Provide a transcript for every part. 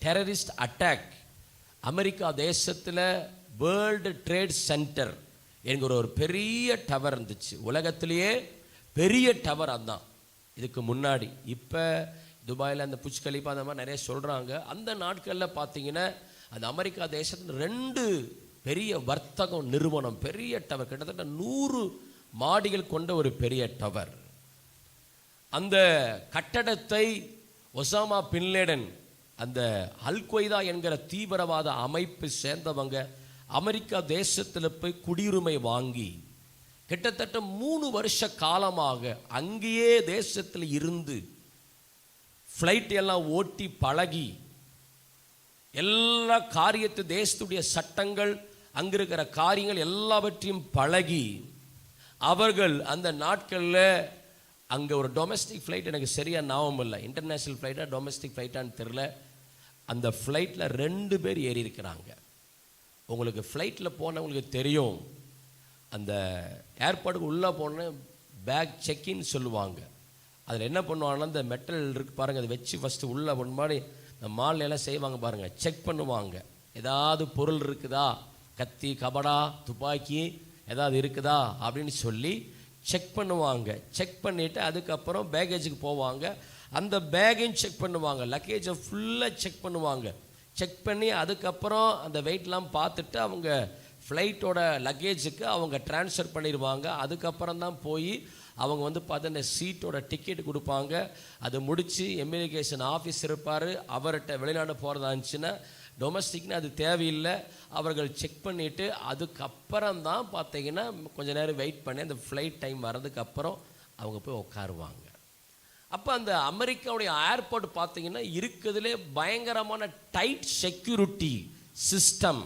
Terrorist attack America தேசத்தில் world trade centre என்கிற ஒரு பெரிய டவர் இருந்துச்சு. உலகத்திலேயே பெரிய டவர் அதுதான். இதுக்கு முன்னாடி இப்போ துபாயில் அந்த புஜ் கலிஃபா அந்த மாதிரி நிறைய சொல்கிறாங்க. அந்த நாட்களில் பார்த்தீங்கன்னா அந்த அமெரிக்கா தேசத்தில் 2 பெரிய வர்த்தகம் நிறுவனம், பெரிய டவர், கிட்டத்தட்ட 100 மாடிகள் கொண்ட ஒரு பெரிய டவர். அந்த கட்டடத்தை ஒசாமா பின்லேடன், அந்த அல் கொய்தா என்கிற தீவிரவாத அமைப்பை சேர்ந்தவங்க அமெரிக்கா தேசத்தில் போய் குடியுரிமை வாங்கி கிட்டத்தட்ட 3 வருஷ காலமாக அங்கேயே தேசத்தில் இருந்து ஃப்ளைட் எல்லாம் ஓட்டி பழகி எல்லா காரியத்து தேசத்துடைய சட்டங்கள் அங்கே இருக்கிற காரியங்கள் எல்லாவற்றையும் பழகி அவர்கள் அந்த நாட்களில் அங்கே ஒரு டொமஸ்டிக் ஃப்ளைட், எனக்கு சரியாக ஞாபகம் இல்லை, இன்டர்நேஷ்னல் ஃப்ளைட்டாக டொமஸ்டிக் ஃப்ளைட்டான்னு தெரில, அந்த ஃப்ளைட்டில் 2 பேர் ஏறி இருக்கிறாங்க. உங்களுக்கு ஃப்ளைட்டில் போனவங்களுக்கு தெரியும், அந்த ஏர்போர்ட்டுக்கு உள்ளே போன பேக் செக்கின்னு சொல்லுவாங்க. அதில் என்ன பண்ணுவாங்கன்னா இந்த மெட்டல் இருக்கு பாருங்கள், அதை வச்சு ஃபஸ்ட்டு உள்ளே ஒன்று மாதிரி இந்த மாலையெல்லாம் செய்வாங்க பாருங்கள், செக் பண்ணுவாங்க. ஏதாவது பொருள் இருக்குதா, கத்தி கபடா துப்பாக்கி ஏதாவது இருக்குதா அப்படின்னு சொல்லி செக் பண்ணுவாங்க. செக் பண்ணிவிட்டு அதுக்கப்புறம் பேகேஜுக்கு போவாங்க. அந்த பேக்கையும் செக் பண்ணுவாங்க, லக்கேஜை ஃபுல்லாக செக் பண்ணுவாங்க. செக் பண்ணி அதுக்கப்புறம் அந்த வெயிட்லாம் பார்த்துட்டு அவங்க ஃப்ளைட்டோட லக்கேஜுக்கு அவங்க ட்ரான்ஸ்ஃபர் பண்ணிடுவாங்க. அதுக்கப்புறம் தான் போய் அவங்க வந்து பார்த்தா சீட்டோட டிக்கெட் கொடுப்பாங்க. அதை முடித்து இமிகிரேஷன் ஆஃபீஸ் இருப்பார், அவர்கிட்ட வெளிநாடு போகிறதா இருந்துச்சுன்னா டொமஸ்டிக்னு அது தேவையில்லை, அவர்கள் செக் பண்ணிவிட்டு அதுக்கப்புறம் தான் பார்த்தீங்கன்னா கொஞ்சம் நேரம் வெயிட் பண்ணி அந்த ஃப்ளைட் டைம் வர்றதுக்கப்புறம் அவங்க போய் உட்காருவாங்க. அப்போ அந்த அமெரிக்காவுடைய ஏர்போர்ட் பார்த்தீங்கன்னா இருக்கிறதுலே பயங்கரமான டைட் செக்யூரிட்டி சிஸ்டம்.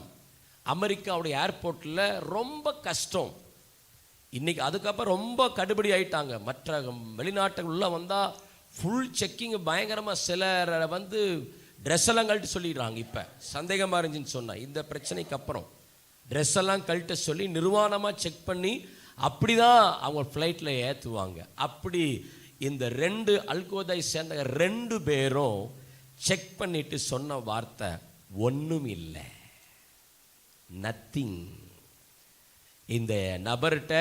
அமெரிக்காவுடைய ஏர்போர்ட்டில் ரொம்ப கஷ்டம். இன்றைக்கி அதுக்கப்புறம் ரொம்ப கடுபடி ஆகிட்டாங்க. மற்ற வெளிநாட்டுகள் உள்ள வந்தால் ஃபுல் செக்கிங் பயங்கரமாக, சிலர் வந்து ட்ரெஸ் எல்லாம் கழட்டு சொல்லிடுறாங்க. இப்போ சந்தேகமாக இருந்துச்சுன்னு சொன்னால் இந்த பிரச்சனைக்கு அப்புறம் ட்ரெஸ் எல்லாம் கழட்ட சொல்லி நிர்வாணமாக செக் பண்ணி அப்படி தான் அவங்க ஃப்ளைட்டில் ஏற்றுவாங்க. அப்படி இந்த 2 அல்கொய்தாவை சேர்ந்த 2 பேரும் செக் பண்ணிட்டு சொன்ன வார்த்தை ஒன்றும் இல்லை, நத்திங். இந்த நபர்கிட்ட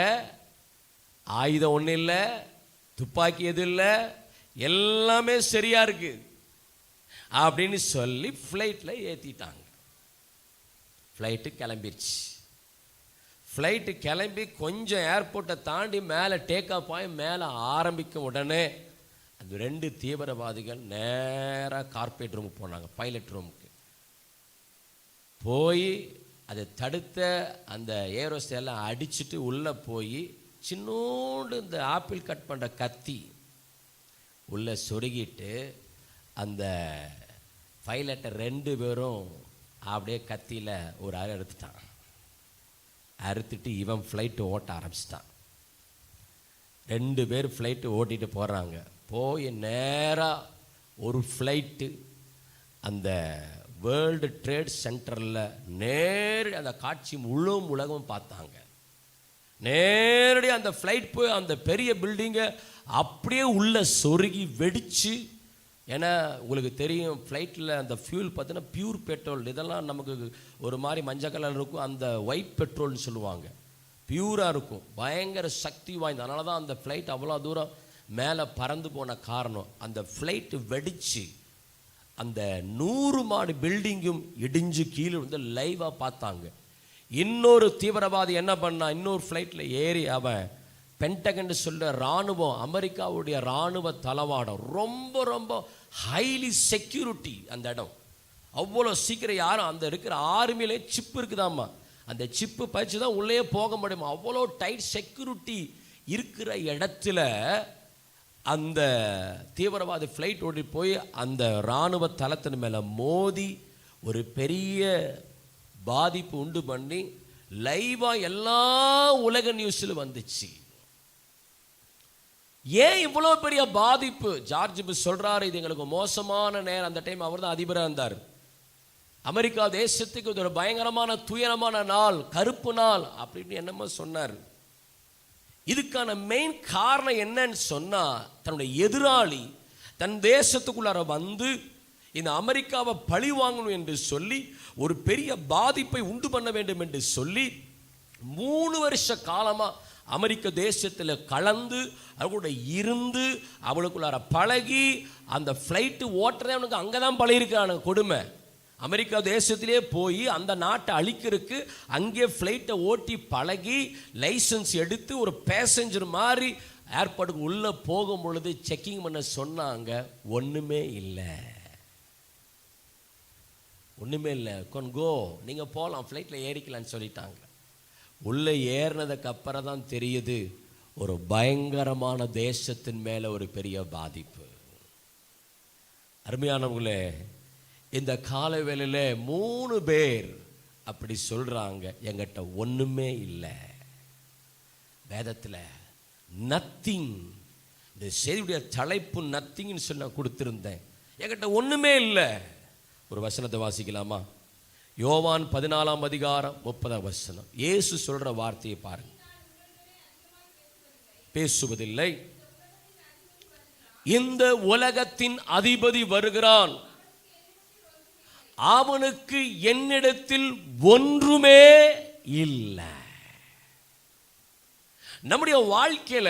ஆயுதம் ஒன்றும் இல்லை, துப்பாக்கி எதுவும் இல்லை, எல்லாமே சரியா இருக்கு அப்படின்னு சொல்லி ஃப்ளைட்டில் ஏற்றிட்டாங்க. ஃப்ளைட்டு கிளம்பிடுச்சு. ஃப்ளைட்டு கிளம்பி கொஞ்சம் ஏர்போர்ட்டை தாண்டி மேலே டேக் ஆஃப் ஆகி மேலே ஆரம்பிக்கும் உடனே அந்த 2 தீவிரவாதிகள் நேராக கார்பரேட் ரூமுக்கு போனாங்க, பைலட் ரூமுக்கு போய் அதை தடுத்த அந்த ஏரோஸ்டெல்லாம் அடிச்சுட்டு உள்ளே போய் சின்னோண்டு இந்த ஆப்பிள் கட் பண்ணுற கத்தி உள்ளே சொருகிட்டு அந்த பைலட்டை 2 பேரும் அப்படியே கத்தியில் ஒரு அறுத்துட்டான். அறுத்துட்டு இவன் ஃப்ளைட்டு ஓட்ட ஆரம்பிச்சிட்டான். 2 பேர் ஃப்ளைட்டு ஓட்டிகிட்டு போகிறாங்க. போய் நேராக ஒரு ஃப்ளைட்டு அந்த வேர்ல்டு ட்ரேட் சென்டரில் நேரடி அந்த காட்சி முழு உலகமும் பார்த்தாங்க. நேரடி அந்த ஃப்ளைட் போய் அந்த பெரிய பில்டிங்கை அப்படியே உள்ள சொருகி வெடித்து, ஏன்னா உங்களுக்கு தெரியும் ஃப்ளைட்டில் அந்த ஃபியூல் பார்த்தீங்கன்னா பியூர் பெட்ரோல், இதெல்லாம் நமக்கு ஒரு மாதிரி மஞ்சள் கலர் இருக்கும், அந்த ஒயிட் பெட்ரோல்னு சொல்லுவாங்க, பியூராக இருக்கும், பயங்கர சக்தி வாய்ந்த. அதனால தான் அந்த ஃப்ளைட் அவ்வளோ தூரம் மேலே பறந்து போன காரணம். அந்த ஃப்ளைட்டு வெடித்து அந்த 100 மாடி பில்டிங்கும் இடிஞ்சு கீழே வந்து லைவாக பார்த்தாங்க. இன்னொரு தீவிரவாதி என்ன பண்ணா, இன்னொரு ஃப்ளைட்டில் ஏறி அவன் பென்டகன் சொல்ற இராணுவம், அமெரிக்காவுடைய இராணுவ தளவாடம், ரொம்ப ரொம்ப ஹைலி செக்யூரிட்டி அந்த இடம். அவ்வளோ சீக்கிரம் யாரும் அந்த இருக்கிற ஆர்மியிலே சிப்பு இருக்குதாம்மா, அந்த சிப்பு பறிச்சு தான் உள்ளே போக முடியுமா, அவ்வளோ டைட் செக்யூரிட்டி இருக்கிற இடத்துல அந்த தீவிரவாதி ஃப்ளைட் ஓடி போய் அந்த இராணுவ தளத்தின் மேலே மோதி ஒரு பெரிய பாதிப்பு உண்டு பண்ணி லைவாக எல்லா உலக நியூஸில் வந்துச்சு. ஏன் இவ்வளோ பெரிய பாதிப்பு? ஜார்ஜ் புஷ் சொல்கிறாரு, இது எங்களுக்கு மோசமான நேரம். அந்த டைம் அவர் தான் அதிபராக இருந்தார். அமெரிக்கா தேசத்துக்கு இது ஒரு பயங்கரமான துயரமான நாள், கருப்பு நாள் அப்படின்னு என்னமோ சொன்னார். இதுக்கான மெயின் காரணம் என்னன்னு சொன்னால், தன்னுடைய எதிராளி தன் தேசத்துக்குள்ளார வந்து இந்த அமெரிக்காவை பழி வாங்கணும் என்று சொல்லி ஒரு பெரிய பாதிப்பை உண்டு பண்ண வேண்டும் என்று சொல்லி 3 வருஷ காலமா அமெரிக்க தேசத்தில் கலந்து அவங்களோட இருந்து அவளுக்குள்ளார பழகி அந்த ஃப்ளைட்டு ஓட்டுறதே அவனுக்கு அங்கே தான் பழகிருக்கான கொடுமை. அமெரிக்கா தேசத்திலே போய் அந்த நாட்டை அழிக்கிறதுக்கு அங்கே ஃப்ளைட்டை ஓட்டி பழகி லைசன்ஸ் எடுத்து ஒரு பேசஞ்சர் மாதிரி ஏர்போர்ட்டுக்கு உள்ளே போகும் பொழுது செக்கிங் பண்ண சொன்னாங்க. ஒன்றுமே இல்லை கொன்கோ, நீங்கள் போகலாம், ஃப்ளைட்டில் ஏறிக்கலான்னு சொல்லிட்டாங்க. உள்ளே ஏறினதுக்கு அப்புறம் தான் தெரியுது ஒரு பயங்கரமான தேசத்தின் மேலே ஒரு பெரிய பாதிப்பு. அருமையானவங்களே, இந்த காலை வேளையில் 3 பேர் அப்படி சொல்கிறாங்க, எங்கிட்ட ஒன்றுமே இல்லை. வேதத்தில் நத்திங், இந்த செய்தியுடைய தலைப்பு நத்திங்னு சொன்ன கொடுத்துருந்தேன். என்கிட்ட ஒன்றுமே இல்லை. ஒரு வசனத்தை வாசிக்கலாமா? யோவான் 14ஆம் அதிகாரம் 30ஆம் வசனம். இயேசு சொல்ற வார்த்தையை பாருங்க. பேசுவதில்லை, இந்த உலகத்தின் அதிபதி வருகிறான், அவனுக்கு என்னிடத்தில் ஒன்றுமே இல்லை. நம்முடைய வாழ்க்கையில,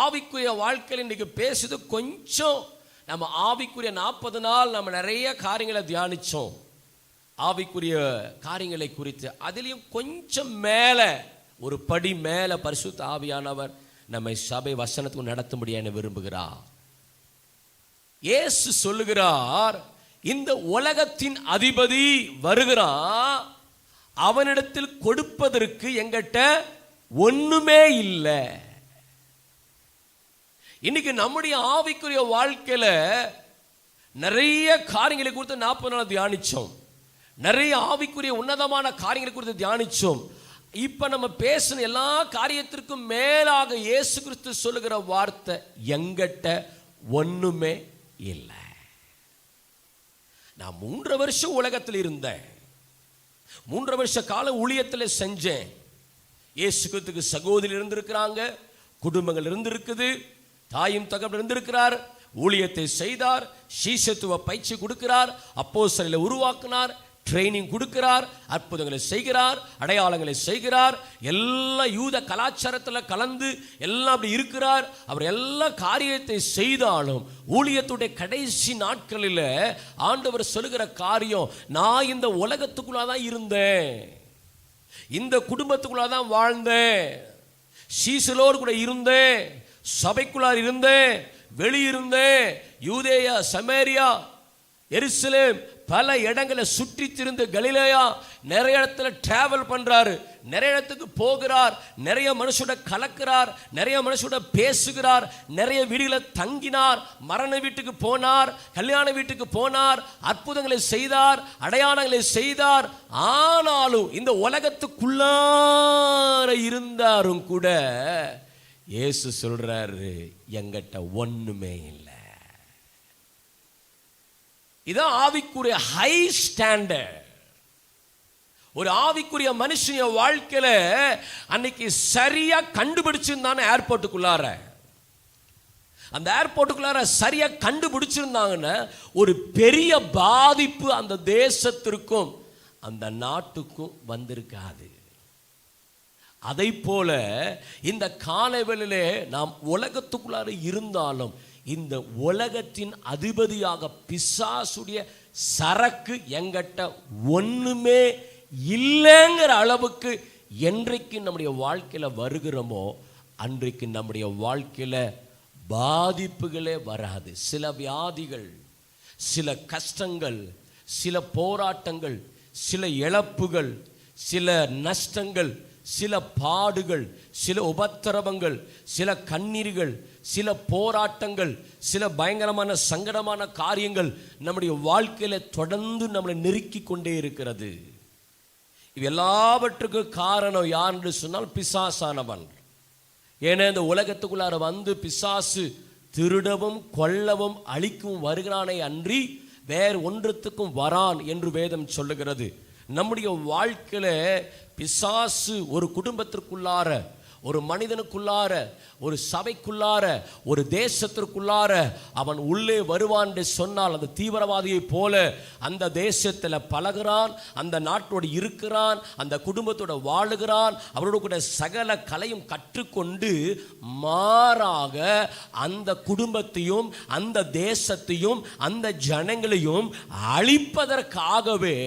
ஆவிக்குரிய வாழ்க்கையில் இன்னைக்கு பேசுது கொஞ்சம். நம்ம ஆவிக்குரிய 40 நாள் நம்ம நிறைய காரியங்களை தியானிச்சோம், ஆவிக்குரிய காரியங்களை குறித்து. அதிலையும் கொஞ்சம் மேலே, ஒரு படி மேலே பரிசுத்த ஆவியானவர் நம்மை சபை வசனத்துக்கு நடத்தும்படியான விரும்புகிறார். இயேசு சொல்லுகிறார், இந்த உலகத்தின் அதிபதி வருகிறான், அவனிடத்தில் கொடுப்பதற்கு எங்கிட்ட ஒண்ணுமே இல்லை. இன்னைக்கு நம்முடைய ஆவிக்குரிய வாழ்க்கையில நிறைய காரியங்களை குறித்து 40 நாள் தியானிச்சோம், நிறைய ஆவிக்குரிய உன்னதமான காரியங்களை குறித்து தியானிச்சோம். இப்ப நம்ம பேசின எல்லா காரியத்திற்கும் மேலாக இயேசு கிறிஸ்து சொல்லுகிற வார்த்தை, எங்கிட்ட ஒண்ணுமே இல்லை. நான் 3 வருஷம் உலகத்தில் இருந்தேன், 3 வருஷ கால ஊழியத்தில் செஞ்சேன். இயேசு கிறிஸ்துக்கு சகோதரி இருந்திருக்கிறாங்க, குடும்பங்கள் இருந்திருக்குது, தாயும் தகவல் இருந்திருக்கிறார், ஊழியத்தை செய்தார், சீஷத்துவ பயிற்சி கொடுக்கிறார், அப்போஸ்தலரை உருவாக்கினார், ட்ரைனிங் கொடுக்கிறார், அற்புதங்களை செய்கிறார், அடையாளங்களை செய்கிறார், எல்லா யூத கலாச்சாரத்தில் கலந்து எல்லாம் அப்படி இருக்கிறார். அவர் எல்லா காரியத்தை செய்தாலும் ஊழியத்துடைய கடைசி நாட்களில் ஆண்டவர் சொல்லுகிற காரியம், நான் இந்த உலகத்துக்குள்ளாதான் இருந்தேன், இந்த குடும்பத்துக்குள்ளாதான் வாழ்ந்தேன், சீசலோடு கூட இருந்தேன், சபைக்குள்ளார் இருந்தேன், வெளியிருந்தேன், யூதேயா, சமேரியா, எருசலேம், பல இடங்களை சுற்றி திரிந்து கலிலேயா, நிறைய இடத்துல டிராவல் பண்றாரு, நிறைய இடத்துக்கு போகிறார், நிறைய மனுஷோட கலக்கிறார், நிறைய மனுஷோட பேசுகிறார், நிறைய வீடுகளை தங்கினார், மரண வீட்டுக்கு போனார், கல்யாண வீட்டுக்கு போனார், அற்புதங்களை செய்தார், அடையாளங்களை செய்தார். ஆனாலும் இந்த உலகத்துக்குள்ளார இருந்தாரும் கூட இயேசு சொல்றாரு, எங்கிட்ட ஒண்ணுமே இல்லை. இதான் ஆவிக்குரிய ஹை ஸ்டாண்டர்ட். ஒரு ஆவிக்குரிய மனுஷன் வாழ்க்கையில அன்னைக்கு சரியா கண்டுபிடிச்சிருந்தானே ஏர்போர்ட்டுக்குள்ளார, அந்த ஏர்போர்ட்டுக்குள்ளார சரியா கண்டுபிடிச்சிருந்தாங்கன்னா ஒரு பெரிய பாதிப்பு அந்த தேசத்திற்கும் அந்த நாட்டுக்கும் வந்திருக்காது. அதை போல இந்த காலைவேளையிலே நாம் உலகத்துக்குள்ளார இருந்தாலும் இந்த உலகத்தின் அதிபதியாக பிசாசுடைய சரக்கு எங்கிட்ட ஒண்ணுமே இல்லைங்கிற அளவுக்கு என்றைக்கு நம்முடைய வாழ்க்கையில வருகிறோமோ அன்றைக்கு நம்முடைய வாழ்க்கையில பாதிப்புகளே வராது. சில வியாதிகள், சில கஷ்டங்கள், சில போராட்டங்கள், சில இழப்புகள், சில நஷ்டங்கள், சில பாடுகள், சில உபத்திரவங்கள், சில கண்ணீர்கள், சில போராட்டங்கள், சில பயங்கரமான சங்கடமான காரியங்கள் நம்முடைய வாழ்க்கையில தொடர்ந்து நம்மளை நெருக்கி கொண்டே இருக்கிறது. இது எல்லாவற்றுக்கும் காரணம் யார் என்று சொன்னால் பிசாசானவன். ஏன்னா இந்த உலகத்துக்குள்ளார வந்து பிசாசு திருடவும் கொல்லவும் அழிக்கவும் வருகிறானே அன்றி வேறு ஒன்றத்துக்கும் வரான் என்று வேதம் சொல்லுகிறது. நம்முடைய வாழ்க்கையில பிசாசு ஒரு குடும்பத்திற்குள்ளார, ஒரு மனிதனுக்குள்ளார, ஒரு சபைக்குள்ளார, ஒரு தேசத்திற்குள்ளார அவன் உள்ளே வருவான் என்று சொன்னால், அந்த தீவிரவாதியை போல அந்த தேசத்தில் பழகுறான், அந்த நாட்டோடு இருக்கிறான், அந்த குடும்பத்தோடு வாழுகிறான், அவரோடு கூட சகல கலையும் கற்றுக்கொண்டு மாறாக அந்த குடும்பத்தையும் அந்த தேசத்தையும் அந்த ஜனங்களையும் அழிப்பதற்காகவே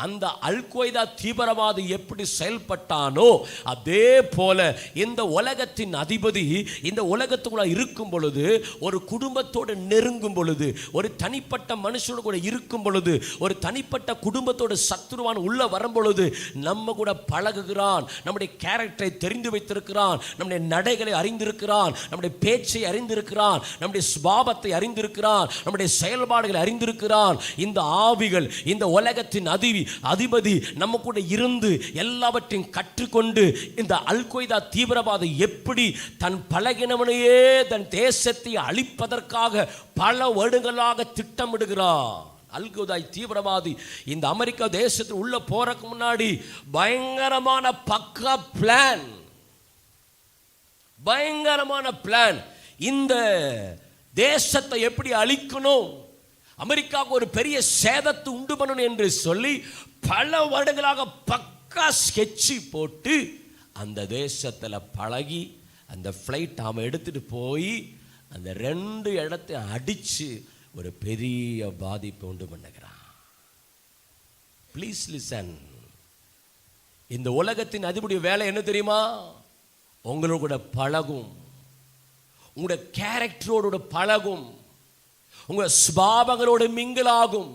அந்த அல் கொய்தா தீவிரவாதி எப்படி செயல்பட்டானோ அதே போல இந்த உலகத்தின் அதிபதி இந்த உலகத்துக்குள்ள இருக்கும் பொழுது, ஒரு குடும்பத்தோடு நெருங்கும் பொழுது, ஒரு தனிப்பட்ட மனுஷனோடு கூட இருக்கும் பொழுது, ஒரு தனிப்பட்ட குடும்பத்தோடு சத்துருவான் உள்ள வரும் பொழுது நம்ம கூட பழகுகிறான், நம்முடைய கேரக்டரை தெரிந்து வைத்திருக்கிறான், நம்முடைய நடைகளை அறிந்திருக்கிறான், நம்முடைய பேச்சை அறிந்திருக்கிறான், நம்முடைய சுபாவத்தை அறிந்திருக்கிறான், நம்முடைய செயல்பாடுகளை அறிந்திருக்கிறான். இந்த ஆவிகள், இந்த உலகத்தின் அதிபதி நம்ம கூட இருந்து எல்லாவற்றையும் கற்றுக்கொண்டு இந்த அல் கொய்தா தீவிரவாதி எப்படி தன் பழகினவனையே தன் தேசத்தை அழிப்பதற்காக பல வருடங்களாக திட்டமிடுகிறார். அல் கொய்தா தீவிரவாதி இந்த அமெரிக்கா தேசத்தில் உள்ள போறதுக்கு முன்னாடி பயங்கரமான பக்கா பிளான், பயங்கரமான பிளான். இந்த தேசத்தை எப்படி அழிக்கணும், அமெரிக்காவுக்கு ஒரு பெரிய சேதத்தை உண்டு பண்ணணும் என்று சொல்லி பல வருடங்களாக பக்கா ஸ்கெட்சி போட்டு அந்த தேசத்தில் பழகி அந்த ஃப்ளைட் அவன் எடுத்துட்டு போய் அந்த 2 இடத்தை அடித்து ஒரு பெரிய பாதிப்பை உண்டு பண்ணுகிறான். Please listen. இந்த உலகத்தின் அதிபதிய வேலை என்ன தெரியுமா? உங்களோட கூட பழகும், உங்களோட கேரக்டரோட பழகும், உங்க சுபாவங்களோட மிங்கிலாகும்.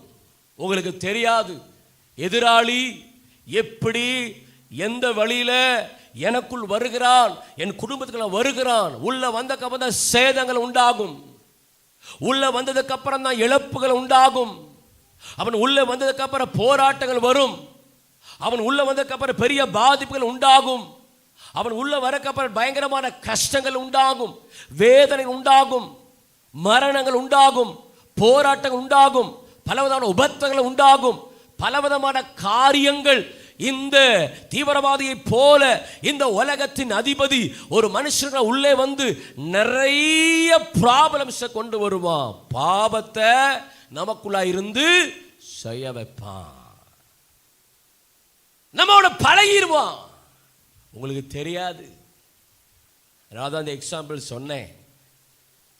உங்களுக்கு தெரியாது எதிராளி எப்படி எந்த வழியில எனக்குள் வருகிறான், என் குடும்பத்துக்குள்ள வருகிறான். உள்ள வந்ததுக்கு தான் சேதங்கள் உண்டாகும், உள்ள வந்ததுக்கு அப்புறம் தான் இழப்புகள் உண்டாகும். அவன் உள்ள வந்ததுக்கு அப்புறம் போராட்டங்கள் வரும், அவன் உள்ள வந்ததுக்கு அப்புறம் பெரிய பாதிப்புகள் உண்டாகும், அவன் உள்ள வரக்கு அப்புறம் பயங்கரமான கஷ்டங்கள் உண்டாகும், வேதனை உண்டாகும், மரணங்கள் உண்டாகும், போராட்டங்கள் உண்டாகும், பலவிதமான உபத்திரங்கள் உண்டாகும், பலவிதமான காரியங்கள். இந்த தீவிரவாதியை போல இந்த உலகத்தின் அதிபதி ஒரு மனுஷன் உள்ளே வந்து நிறைய ப்ராப்ளம்ஸ் கொண்டு வருவான். பாவத்தை நமக்குள்ள இருந்து செய்ய வைப்பான், நம்மோட பழகிடுவான். உங்களுக்கு தெரியாது. நான் தான் அந்த எக்ஸாம்பிள் சொன்னேன்.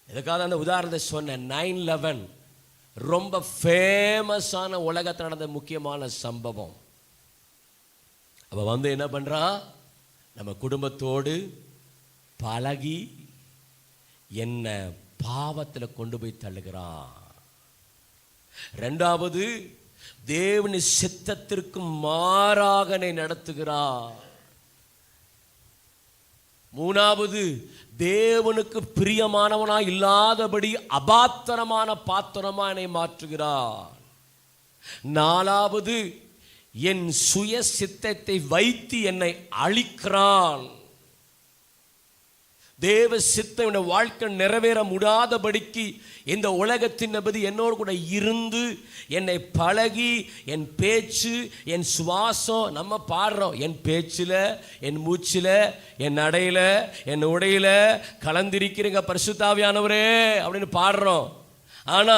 எதுக்காக அந்த உதாரணத்தை சொன்னேன்? 9/11 ரொம்ப ஃபேமஸான உலகத்தில் நடந்த முக்கியமான சம்பவம். அவ வந்து என்ன பண்றான்? நம்ம குடும்பத்தோடு பழகி என்ன பாவத்தில் கொண்டு போய் தள்ளுகிறான். 2வது, தேவனி சித்தத்திற்கு மாறாக நடத்துகிறான். 3வது, தேவனுக்கு பிரியமானவனா இல்லாதபடி அபாத்திரமான பாத்திரமா என்னை மாற்றுகிறார். 4வது, என் சுய சித்தத்தை வைத்து என்னை அழிக்கிறான். தேவ சித்தம் வாழ்க்கை நிறைவேற முடியாதபடிக்கு இந்த உலகத்தின் அதிபதி என்னோடு கூட இருந்து என்னை பழகி, என் பேச்சு, என் சுவாசம், நம்ம பாடுறோம், என் பேச்சில், என் மூச்சில், என் நடையில, என் உடையில கலந்திருக்கிறீங்க பரிசுத்த ஆவியானவரே அப்படின்னு பாடுறோம். ஆனா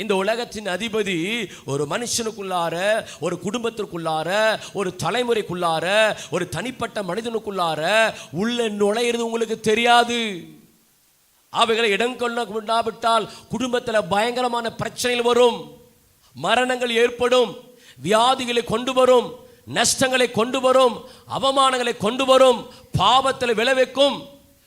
இந்த உலகத்தின் அதிபதி ஒரு மனுஷனுக்குள்ளார, ஒரு குடும்பத்திற்குள்ளார, ஒரு தலைமுறைக்குள்ளார, ஒரு தனிப்பட்ட மனிதனுக்குள்ளார உள்ள நுழையிறது உங்களுக்கு தெரியாது. அவைகளை இடம் கொள்ள விடாவிட்டால் குடும்பத்தில் பயங்கரமான பிரச்சனைகள் வரும், மரணங்கள் ஏற்படும், வியாதிகளை கொண்டு வரும், நஷ்டங்களை கொண்டு வரும், அவமானங்களை கொண்டு வரும், பாவத்தில் விளைவிக்கும்.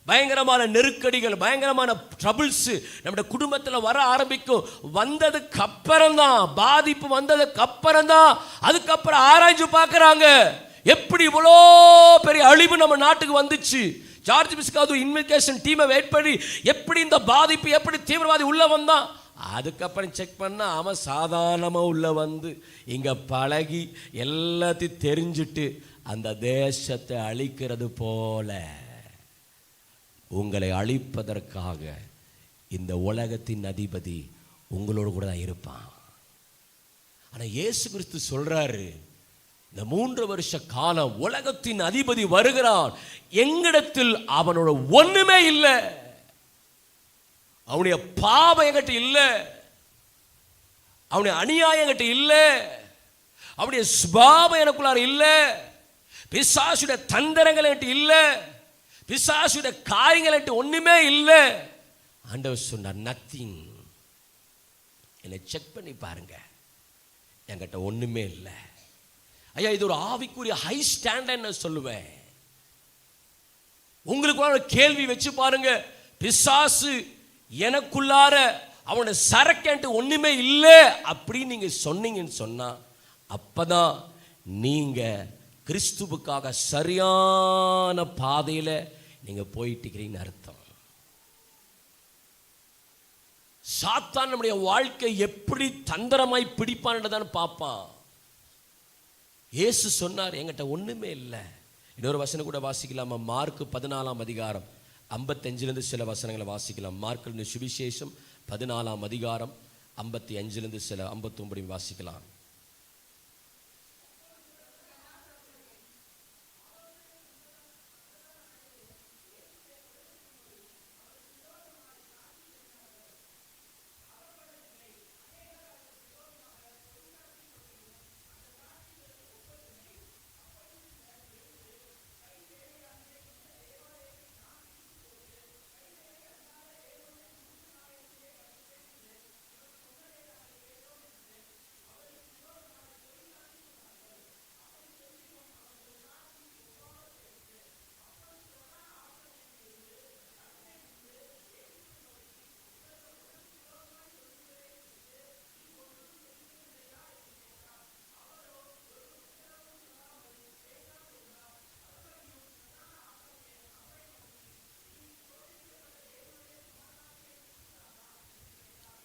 பயங்கரமான நெருக்கடிகள், பயங்கரமான ட்ரபிள்ஸ் நம்முடைய குடும்பத்தில் வர ஆரம்பிக்கும். வந்ததுக்கு அப்புறம் தான் பாதிப்பு, வந்ததுக்கு அப்புறம் தான் அதுக்கப்புறம் ஆராய்ச்சி பார்க்குறாங்க எப்படி இவ்வளோ பெரிய அழிவு நம்ம நாட்டுக்கு வந்துச்சு. ஜார்ஜ் பிஸ்காது இன்வெஸ்டிகேஷன் டீமை வெயிட் பண்ணி எப்படி இந்த பாதிப்பு, எப்படி தீவிரவாதி உள்ள வந்தான், அதுக்கப்புறம் செக் பண்ண அவன் சாதாரணமாக உள்ள வந்து இங்கே பழகி எல்லாத்தையும் தெரிஞ்சுட்டு அந்த தேசத்தை அழிக்கிறது போல உங்களை அழிப்பதற்காக இந்த உலகத்தின் அதிபதி உங்களோடு கூட தான் இருப்பான். ஆனால் இயேசு கிறிஸ்து சொல்றாரு, இந்த 3 வருஷ காலம் உலகத்தின் அதிபதி வருகிறான். எங்களிடத்தில் அவனோட ஒண்ணுமே இல்லை. அவனுடைய பாவம் என்கிட்ட இல்லை, அவனுடைய அநியாயம் என்கிட்ட இல்லை, அவனுடைய சுபாவம் எனக்குள்ளார இல்லை, பிசாசுடைய தந்திரங்கள் என்கிட்ட இல்லை, பிசாசுடைய காரியங்கள் என்கிட்ட ஒண்ணுமே இல்லை. ஆண்டவர் சொன்னார், நத்திங். என்னை செக் பண்ணி பாருங்க, என்கிட்ட ஒண்ணுமே இல்லை. ஐயா, இது ஒரு ஆவிக்குரிய ஹை ஸ்டாண்டர்ட் நான் சொல்லுவேன். உங்களுக்கு கேள்வி வச்சு பாருங்க, பிசாசு எனக்குள்ளார அவனோட சரக்கு ஒண்ணுமே இல்லை அப்படின்னு நீங்க சொன்னீங்கன்னு சொன்னா, அப்பதான் நீங்க கிறிஸ்துவுக்காக சரியான பாதையில நீங்க போயிட்டு இருக்கிறீங்கன்னு அர்த்தம். சாத்தான் நம்முடைய வாழ்க்கை எப்படி தந்திரமாய் பிடிப்பான்னு பார்ப்பான். இயேசு சொன்னார், என்கிட்ட ஒண்ணுமே இல்லை. இன்னொரு வசனம் கூட வாசிக்கலாமா? மார்க் 14ஆம் அதிகாரம் 55லிருந்து சில வசனங்களை வாசிக்கலாம். மார்க் சுவிசேஷம் 14ஆம் அதிகாரம் 55லிருந்து சில 59 வாசிக்கலாம்.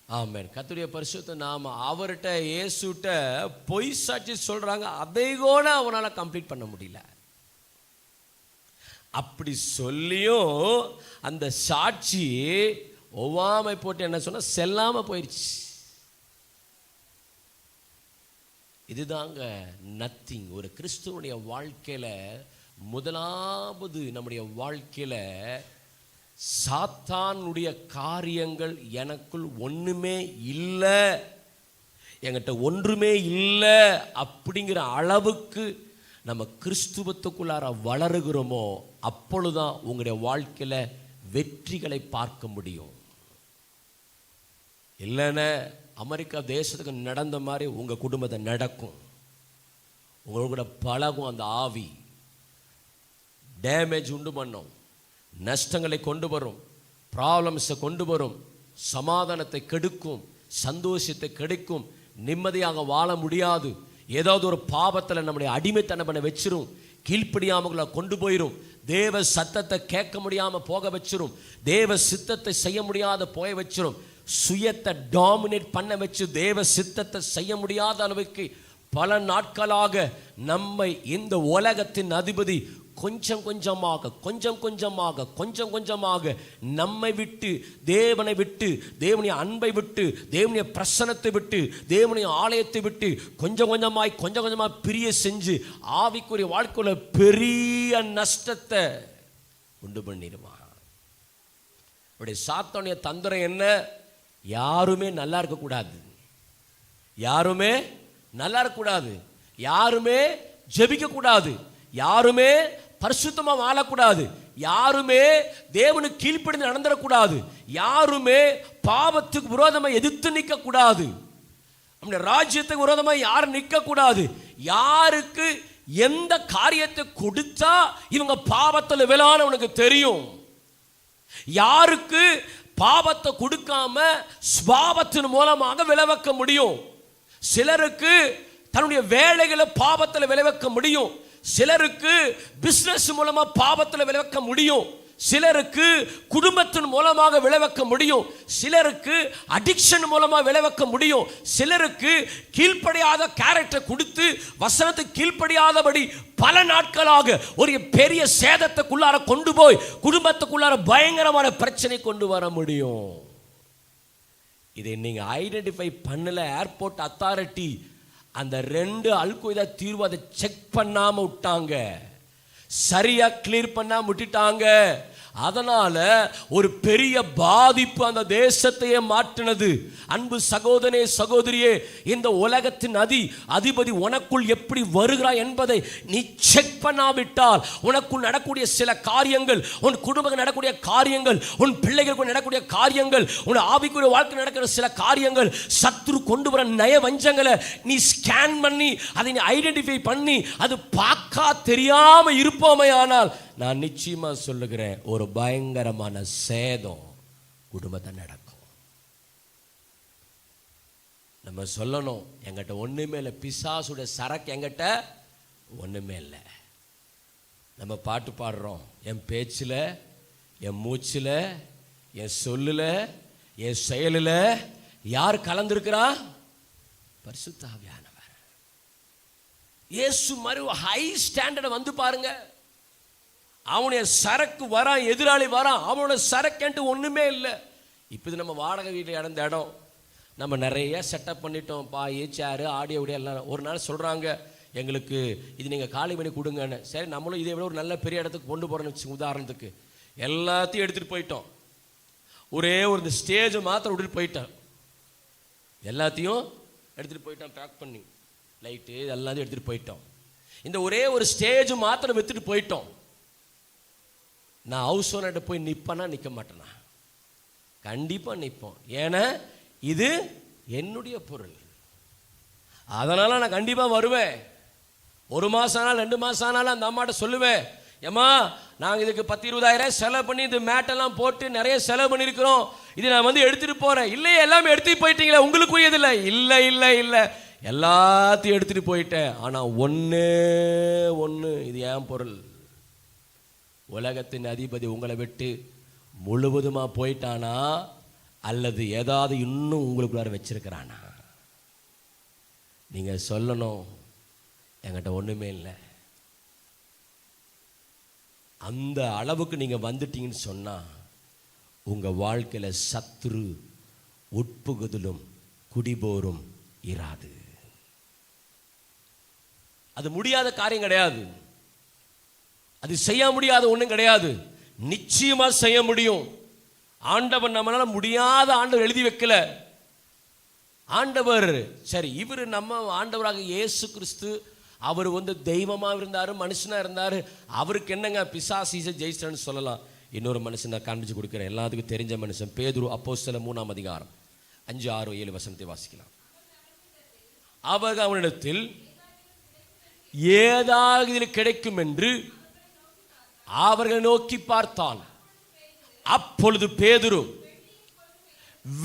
ஆமென். கர்த்தருடைய பரிசுத்த நாமம். அவர்கிட்ட இயேசுட்ட பொய் சாட்சி சொல்றாங்க, அதை கூட அவனால கம்ப்ளீட் பண்ண முடியல. அப்படி சொல்லியும் அந்த சாட்சி ஒவ்வாமை போட்டு என்ன சொன்னா செல்லாம போயிடுச்சு. இதுதாங்க நத்திங். ஒரு கிறிஸ்துவனுடைய வாழ்க்கையில முதலாவது நம்முடைய வாழ்க்கையில சாத்தானுடைய காரியங்கள் எனக்குள் ஒண்ணுமே இல்லை, என்கிட்ட ஒன்றுமே இல்லை அப்படிங்கிற அளவுக்கு நம்ம கிறிஸ்துவத்துக்குள்ளார வளருகிறோமோ, அப்பொழுதுதான் உங்களுடைய வாழ்க்கையில வெற்றிகளை பார்க்க முடியும். இல்லைன்னா அமெரிக்கா தேசத்துக்கு நடந்த மாதிரி உங்க குடும்பத்தை நடக்கும். உங்களோட பழகும் அந்த ஆவி டேமேஜ் உண்டு பண்ணும், நஷ்டங்களை கொண்டு வரும், ப்ராப்ளம்ஸை கொண்டு வரும், சமாதானத்தை கெடுக்கும், சந்தோஷத்தை கெடுக்கும், நிம்மதியாக வாழ முடியாது. ஏதாவது ஒரு பாவத்தில் நம்முடைய அடிமைத்தனம் பண்ண வச்சிரும், கீழ்ப்படியாமல கொண்டு போயிடும், தேவ சத்தத்தை கேட்க முடியாமல் போக வச்சிரும், தேவ சித்தத்தை செய்ய முடியாத போய வச்சிரும், சுயத்தை டாமினேட் பண்ண வச்சு தேவ சித்தத்தை செய்ய முடியாத அளவுக்கு பல நாட்களாக நம்மை இந்த உலகத்தின் அதிபதி கொஞ்சம் கொஞ்சமாக நம்மை விட்டு, தேவனை விட்டு, தேவனுடைய அன்பை விட்டு, தேவனுடைய பிரசன்னத்தை விட்டு, தேவனுடைய ஆலயத்தை விட்டு கொஞ்சம் கொஞ்சமாய் பிரிய செஞ்சு ஆவிக்குரிய வாழ்க்கையில பெரிய நஷ்டத்தை உண்டு பண்ணிடுவான். அப்படி சாத்தானுடைய தந்திரம் என்ன? யாருமே நல்லா இருக்கக்கூடாது, யாருமே நல்லா இருக்கக்கூடாது, யாருமே ஜெபிக்க கூடாது, யாருமே பரிசுத்தமா வாழக்கூடாது, யாருமே தேவனுக்கு கீழ்ப்படிந்து நடந்துடக்கூடாது, யாருமே பாவத்துக்கு விரோதமாக எதிர்த்து நிற்க கூடாது, நம்முடைய ராஜ்யத்துக்கு விரோதமாக யாரும் நிற்க கூடாது. யாருக்கு எந்த காரியத்தை கொடுத்தா இவங்க பாவத்தில் விழான்னு உனக்கு தெரியும். யாருக்கு பாவத்தை கொடுக்காம ஸ்வாபத்தின் மூலமாக விளைவிக்க முடியும். சிலருக்கு தன்னுடைய வேலைகளை பாவத்தில் விளைவிக்க முடியும், சிலருக்கு பிசினஸ் மூலமா பாவத்தில் விளைவிக்க முடியும், சிலருக்கு குடும்பத்தின் மூலமாக விளைவிக்க முடியும், சிலருக்கு அடிக்ஷன் மூலமா விளைவிக்க முடியும், சிலருக்கு கீழ்ப்படியாத கேரக்டர் கொடுத்து வசனத்துக்கு கீழ்ப்படியாதபடி பல நாட்களாக ஒரு பெரிய சேதத்துக்குள்ளார கொண்டு போய் குடும்பத்துக்குள்ளார பயங்கரமான பிரச்சனை கொண்டு வர முடியும். இதை நீங்க ஐடென்டிஃபை பண்ணல, ஏர்போர்ட் அத்தாரிட்டி அந்த 2 அல்கொய்தா தீர்வு அதை செக் பண்ணாம விட்டாங்க, சரியா கிளியர் பண்ணாம விட்டுட்டாங்க. அதனால ஒரு பெரிய பாதிப்பு அந்த தேசத்தையே மாற்றினது. அன்பு சகோதரனே, சகோதரியே, இந்த உலகத்தின் அதிபதி உனக்குள் எப்படி வருகிறாய் என்பதை நீ செக் பண்ணாவிட்டால் உனக்குள் நடக்கூடிய சில காரியங்கள், உன் குடும்பத்தில் நடக்கூடிய காரியங்கள், உன் பிள்ளைகளுக்கு நடக்கூடிய காரியங்கள், உன் ஆவிக்குரிய வாழ்க்கை நடக்கிற சில காரியங்கள், சத்துரு கொண்டு வர நய வஞ்சங்களை நீ ஸ்கேன் பண்ணி அதை நீ ஐடென்டிஃபை பண்ணி அது பார்க்க தெரியாம இருப்போமே ஆனால் நான் நிச்சயமா சொல்லுகிறேன், ஒரு பயங்கரமான சேதம் குடும்பத்தை நடக்கும். நம்ம சொல்லணும், எங்கிட்ட ஒண்ணுமே இல்லை, பிசாசுடைய சரக்கு எங்கிட்ட ஒண்ணுமே இல்லை. நம்ம பாட்டு பாடுறோம், என் பேச்சில், என் மூச்சில், என் சொல்லுல, என் செயலில் யார் கலந்திருக்கிறா? பரிசுத்த ஆவியானவர். இயேசு மாதிரி ஹை ஸ்டாண்டர்ட் வந்து பாருங்க. அவனுடைய சரக்கு வரான், எதிராளி வரான், அவனோட சரக்குன்ட்டு ஒண்ணுமே இல்லை. இப்போ நம்ம வாடகை வீட்டில் இடந்த இடம், நம்ம நிறைய செட்டப் பண்ணிட்டோம், பாய், சேரு, ஆடியோ வீடியோ எல்லாம். ஒரு நாள் சொல்றாங்க, எங்களுக்கு இது நீங்கள் காலி பண்ணி கொடுங்கன்னு. சரி, நம்மளும் இதை விட ஒரு நல்ல பெரிய இடத்துக்கு கொண்டு போகிறோன்னு வச்சு, உதாரணத்துக்கு எல்லாத்தையும் எடுத்துகிட்டு போயிட்டோம். ஒரே ஒரு ஸ்டேஜ் மாத்திரம் விட்டுட்டு போயிட்டோம், எல்லாத்தையும் எடுத்துகிட்டு போயிட்டோம், பேக் பண்ணி லைட்டு எல்லாத்தையும் எடுத்துகிட்டு போயிட்டோம். இந்த ஒரே ஒரு ஸ்டேஜ் மாத்திரம் எடுத்துகிட்டு போயிட்டோம். நான் ஹவுஸ் ஓனர்கிட்ட போய் நிற்பேனா நிற்க மாட்டேனா? கண்டிப்பாக நிற்போம். ஏன்னா இது என்னுடைய பொருள். அதனால் நான் கண்டிப்பாக வருவேன். 1 மாதம் ஆனாலும் 2 மாதம் ஆனாலும் அந்த அம்மாட்ட சொல்லுவேன், ஏம்மா நாங்கள் இதுக்கு 10-20,000 செலவு பண்ணி இது மேட்டெல்லாம் போட்டு நிறைய செலவு பண்ணியிருக்கிறோம், இது நான் வந்து எடுத்துகிட்டு போகிறேன். இல்லையே, எல்லாமே எடுத்துகிட்டு போயிட்டீங்களே, உங்களுக்குரியதில்லை. இல்லை இல்லை இல்லை, எல்லாத்தையும் எடுத்துகிட்டு போயிட்டேன். ஆனால் ஒன்று, இது என் பொருள். உலகத்தின் அதிபதி உங்களை விட்டு முழுவதுமா போயிட்டானா அல்லது ஏதாவது இன்னும் உங்களுக்குள்ளார வச்சிருக்கிறானா? நீங்க சொல்லணும், என்கிட்ட ஒண்ணுமே இல்லை. அந்த அளவுக்கு நீங்க வந்துட்டீங்கன்னு சொன்னா உங்க வாழ்க்கையில சத்துரு உட்புகுதலும் குடிபோரும் இராது. அது முடியாத காரியம் கிடையாது, அது செய்ய முடியாத ஒன்றும் கிடையாது. நிச்சயமா செய்ய முடியும். ஆண்டவர் நம்மளால முடியாத ஆண்டவர் எழுதி வைக்கல. ஆண்டவர் சரி, இவர் நம்ம ஆண்டவராக இயேசு கிறிஸ்து, அவர் வந்து தெய்வமா இருந்தாரு, மனுஷனா இருந்தாரு. அவருக்கு என்னங்க பிசாசு ஜெயிச்சன்னு சொல்லலாம். இன்னொரு மனுஷன் நான் காண்பிச்சு கொடுக்கிறேன், எல்லாத்துக்கும் தெரிஞ்ச மனுஷன் பேதுரு. அப்போஸ்தலர் 3ஆம் அதிகாரம் 5, 6, 7 வசனத்தை வாசிக்கலாம். அவர் அவனிடத்தில் ஏதாவது கிடைக்கும் என்று அவர்கள் நோக்கி பார்த்தான். அப்பொழுது பேதுரு,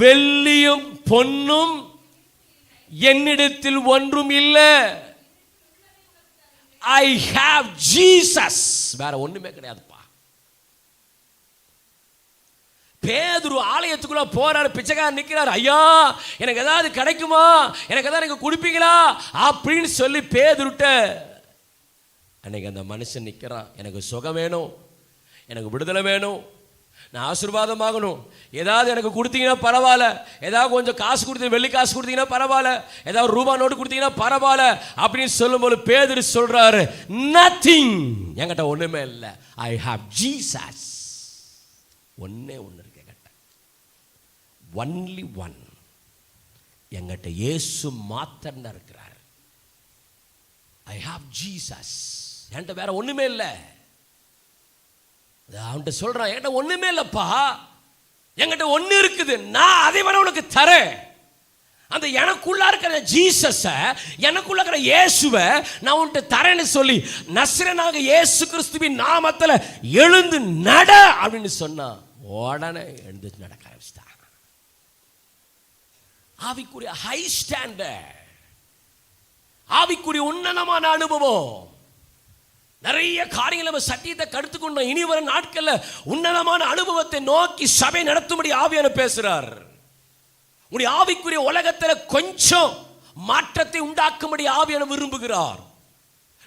வெள்ளியும் பொன்னும் என்னிடத்தில் ஒன்றும் இல்லை, ஐ ஹேவ் ஜீசஸ். வேற ஒண்ணுமே கிடையாதுப்பா. பேதுரு ஆலயத்துக்குள்ள போறாரு, பிச்சைக்காரர் நிக்கிறார். ஐயா எனக்கு ஏதாவது கிடைக்குமா, எனக்கு ஏதாவது நீங்க கொடுப்பீங்களா அப்படின்னு சொல்லி பேதுருட்ட அன்னைக்கு அந்த மனுஷன் நிற்கிறான். எனக்கு சுகம் வேணும், எனக்கு விடுதலை வேணும், நான் ஆசீர்வாதமாகணும், ஏதாவது எனக்கு கொடுத்தீங்கன்னா பரவாயில்ல, ஏதாவது கொஞ்சம் காசு கொடுத்தீங்க, வெள்ளி காசு கொடுத்தீங்கன்னா பரவாயில்ல, ஏதாவது ரூபாய் நோட்டு கொடுத்தீங்கன்னா பரவாயில்ல அப்படின்னு சொல்லும்போது பேதுரு சொல்றாரு, நத்திங், என்கிட்ட ஒண்ணுமே இல்லை, ஐ ஹாவ் ஜீசஸ். ஒன்னே ஒன்று இருக்கு என்கிட்ட, ஒன்லி ஒன். என்கிட்ட இயேசு மாத்திரம் இருக்கிறார். I have Jesus. என்கிட்ட வேற ஒண்ணுமே இல்லை. அவன்கிட்ட சொல்றான், என்கிட்ட ஒண்ணுமே இல்லப்பா, என்கிட்ட ஒண்ணு இருக்குது, நான் அதை விட உனக்கு தரேன். அந்த எனக்குள்ள இருக்கிற ஜீசஸ, எனக்குள்ள இருக்கிற இயேசுவை நான் உன்கிட்ட தரேன்னு சொல்லி நசரேயனாக இயேசு கிறிஸ்துவின் நாமத்துல எழுந்து நட அப்படின்னு சொன்னா உடனே எழுந்து நடக்க ஆரம்பிச்சிட்டான். ஆவிக்குரிய ஹை ஸ்டாண்டர்ட், ஆவிக்குரிய உன்னதமான அனுபவம். நிறைய காரியங்கள் நம்ம சத்தியத்தை கடுத்துக்கொண்டோம். இனி வரும் நாட்கள்ல உன்னதமான அனுபவத்தை நோக்கி சபை நடத்தும்படி ஆவியானவர் பேசுறார். உங்களுடைய ஆவிக்குரிய உலகத்துல கொஞ்சம் மாற்றத்தை உண்டாக்கும்படி ஆவியானவர் விரும்புகிறார்.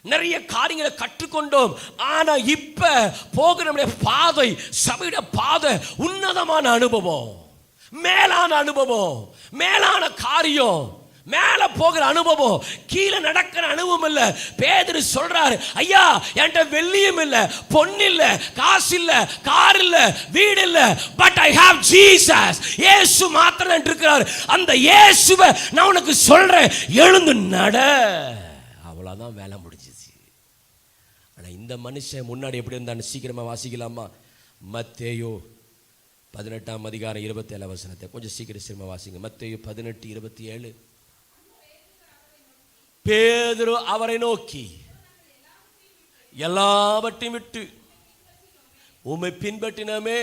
நிறைய காரியங்களை கற்றுக்கொண்டோம். ஆனா இப்ப போகிற நம்முடைய பாதை, சபையுடைய பாதை உன்னதமான அனுபவம், மேலான அனுபவம், மேலான காரியம். மேல போகிற அனுபவம், கீழே நடக்கிற அனுபவம் இல்ல. பேதுரு சொல்றாரு, ஐயா என்கிட்ட வெள்ளியும் இல்ல, பொன் இல்ல, காசு இல்ல, கார் இல்ல, வீடு இல்ல, பட் ஐ ஹேவ் ஜீசஸ். இயேசு மாத்திரம் இருக்கிறார். அந்த இயேசுவை நான் உனக்கு சொல்றேன், எழுந்து நட. அவ்வளவுதான், வேலை முடிஞ்சிச்சு. ஆனா இந்த மனுஷன் முன்னாடி எப்படி இருந்தான்னு சீக்கிரமா வாசிக்கலாமா? மத்தேயு 18ஆம் அதிகாரம் 27 வசனத்தை கொஞ்சம் சீக்கிரம் வாசிங்க. மத்தேயு 18:27. பேதுரு அவரை நோக்கி, எல்லாவற்றையும் விட்டு உம்மை பின்பற்றினோமே.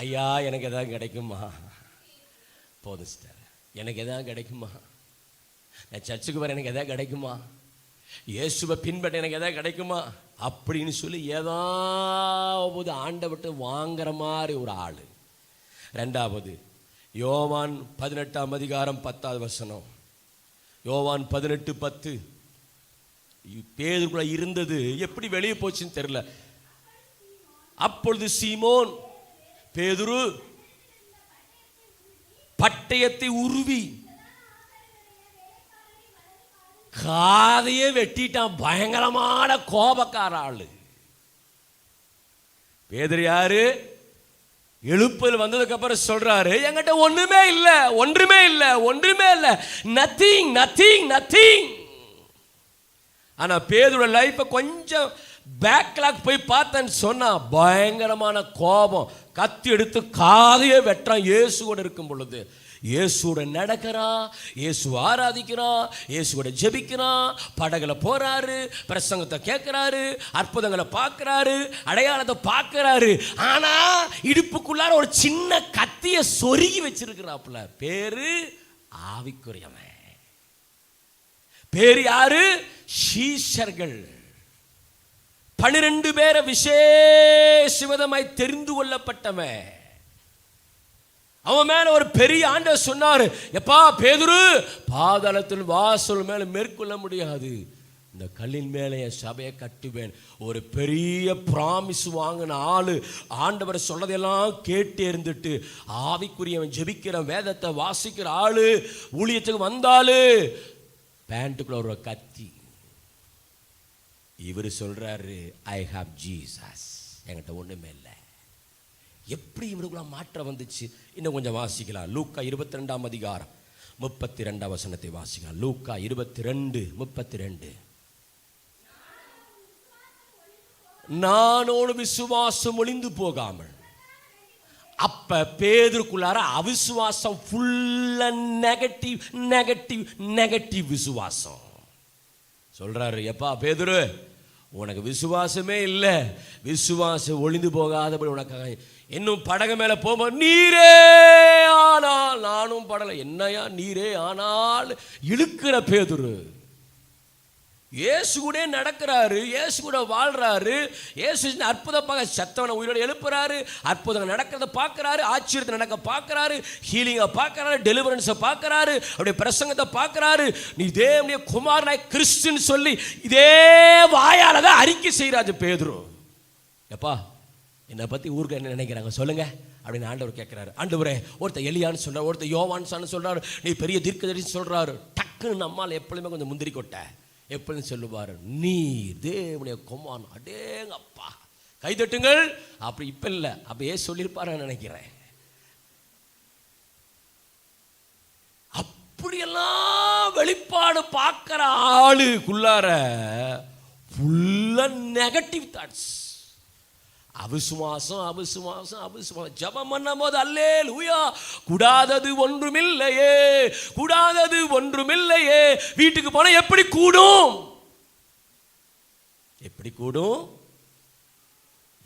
ஐயா எனக்கு எதாவது கிடைக்குமா? போதும் சிஸ்டர், எனக்கு எதாவது கிடைக்குமா? நான் சர்ச்சுக்கு வர எனக்கு எதாவது கிடைக்குமா? இயேசுவை பின்பற்ற எனக்கு எதாவது கிடைக்குமா அப்படின்னு சொல்லி ஏதாவது ஆண்டவர்கிட்ட வாங்குற மாதிரி ஒரு ஆள். ரெண்டாவது, யோவான் 18ஆம் அதிகாரம் 10வது வசனம். யோவான் 18:10. பேதுருக்குள்ள இருந்தது எப்படி வெளியே போச்சுன்னு தெரியல. அப்பொழுது சீமோன் பேதுரு பட்டயத்தை உருவி காதையே வெட்டிட்டான். பயங்கரமான கோபக்கார ஆளு பேதுரு. யாரு? எழுப்பல் வந்ததுக்கு அப்புறம் சொல்றாரு, என்கிட்ட ஒண்ணுமே இல்ல, ஒன்றுமே இல்ல, ஒன்றுமே இல்ல, நத்திங் நத்திங் நத்திங். ஆனா பேதுருடைய லைஃபை கொஞ்சம் பேக்லாக் போய் பார்த்தேன்னு சொன்னா பயங்கரமான கோபம், கத்தி எடுத்து காதையே வெட்டுறான். இயேசுவோட இருக்கும் பொழுது இயேசுவோட நடக்கிறான், இயேசு ஆராதிக்கிறான், இயேசுவோட ஜெபிக்கிறான், படகுல போறாரு, பிரசங்கத்தை கேட்கிறாரு, அற்புதங்களை பார்க்கிறாரு, அடையாளத்தை பார்க்கிறாரு. ஆனா இடுப்புக்குள்ளார ஒரு சின்ன கத்திய சொருகி வச்சிருக்கிறாப்புல. பேரு ஆவிக்குரியவன். பேரு யாரு? சீஷர்கள். 12 பேரை விசேஷமாய் தெரிந்து கொள்ளப்பட்டவன். அவன் மேல ஒரு பெரிய ஆண்டவர் சொன்னாரு, எப்பா பேதுரு, பாதாளத்தில் வாசல் மேல மேற்கொள்ள முடியாது, இந்த கல்லின் மேலே என் சபையை கட்டுவேன். ஒரு பெரிய பிராமிஸ் வாங்கின ஆளு ஆண்டவர் சொல்றதெல்லாம் கேட்டு இருந்துட்டு ஆவிக்குரியவன், ஜெபிக்கிற வேதத்தை வாசிக்கிற ஆளு, ஊழியத்துக்கு வந்தாலு பேண்ட்டுக்குள்ள ஒரு கத்தி. இவர் சொல்றாரு, ஐ ஹாவ் ஜீசஸ், என்கிட்ட ஒண்ணுமே இல்லை. எப்படி இவனுக்குள்ள மாற்றம் வந்துச்சு? இன்னும் கொஞ்சம் வாசிக்கலாம். லூக்கா 22ஆம் அதிகாரம் 32 வசனத்தை வாசிக்கலாம். லூக்கா 22:32. நானோடு விசுவாசம் ஒளிந்து போகாமல். அப்ப பேதுருக்குள்ளார அவிசுவாசம் ஃபுல்லா நெகட்டிவ் நெகட்டிவ் நெகட்டிவ் விசுவாசம். சொல்றாரு, எப்பா பேதுரு, உனக்கு விசுவாசமே இல்லை, விசுவாசம் ஒளிந்து போகாதபடி உனக்காக இன்னும் படகு மேல போக நீரே ஆனால் நானும் படலை. என்னையா நீரே ஆனால் இழுக்கிற பேதுரு. இயேசு கூட நடக்கிறாரு, இயேசு கூட வாழ்றாரு, இயேசு அற்புதமாக செத்தவனை உயிரோடு எழுப்புறாரு, அற்புதம் நடக்கிறத பார்க்கிறாரு, ஆச்சரியத்தை நடக்க பார்க்கிறாரு, ஹீலிங்கை பார்க்கிறாரு, டெலிவரன்ஸை பார்க்கிறாரு, அப்படியே பிரசங்கத்தை பார்க்கிறாரு. நீ தேவனுடைய குமாரனாய் கிறிஸ்துன்னு சொல்லி இதே வாயால தான் அறிக்கை செய்யறாரு பேதுரு. எப்பா என்னை பத்தி ஊருக்கு என்ன நினைக்கிறாங்க சொல்லுங்க அப்படின்னு ஆண்டவர் கேட்கிறாரு. ஆண்டவரே, ஒருத்தர் எலியான்னு சொல்றாரு, ஒருத்தர் யோவான்னு சொல்றாரு, நீ பெரிய தீர்க்கதரிசி சொல்றாரு. டக்குன்னு நம்மால் எப்பொழுதுமே கொஞ்சம் முந்திரி கொட்டை எப்படின்னு சொல்லுவாரு, நீ தேவனுடைய குமாரன். அடேங்கப்பா, கைதட்டுங்கள். அப்படி இப்ப இல்ல, அப்படியே சொல்லியிருப்பாரு நினைக்கிறேன். அப்படியெல்லாம் வெளிப்பாடு பார்க்கிற ஆளுக்குள்ளார ஃபுல்லா நெகட்டிவ் தாட்ஸ். அவிசுவாசம் அவிசுவாசம் அவிசுவாசம். ஜெபம் பண்ணும் போது அல்லேலூயா, கூடாதது ஒன்றுமில்லையே, கூடாதது ஒன்றுமில்லையே. வீட்டுக்கு போனா எப்படி கூடும்? எப்படி கூடும்?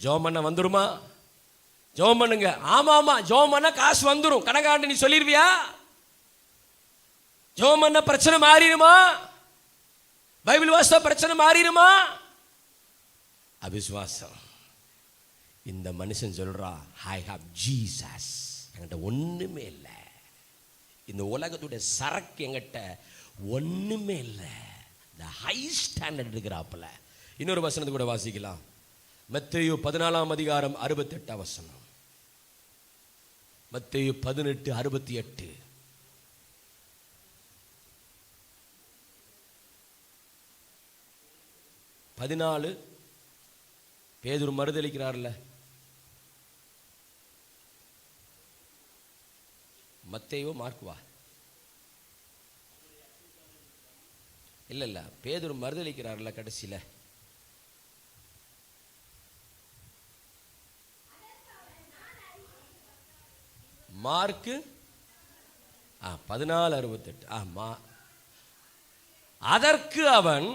ஜெபம் பண்ண வந்துருமா? ஜெபம் பண்ணுங்க. ஆமா ஆமா, ஜெபம் பண்ண காசு வந்துரும். கணக்காண்டு நீ சொல்லிருவியா? ஜெபம் பண்ண பிரச்சனை மாறிடுமா? பைபிள் வாசித்தா பிரச்சனை மாறிடுமா? அவிசுவாசம். இந்த மனுஷன் சொல்றா, ஐ ஹாவ் ஜீசஸ், என்கிட்ட ஒண்ணுமே இல்லை, இந்த உலகத்துடைய சரக்கு என்கிட்ட ஒண்ணுமே இல்லை. இந்த ஹை ஸ்டாண்டர்ட் இருக்கிறாப்புல. இன்னொரு வசனத்தை கூட வாசிக்கலாம். மத்தேயு 14ஆம் அதிகாரம் 68 வசனம். மத்தேயு 18:68. 14 பேதுரு மறுதலிக்கிறார்ல. மத்தேயோ மார்க்குவா? இல்லை, பேதுரு மறுதலிக்கிறார்ல கடைசியில். மார்க்கு 14:68. அதற்கு அவன்,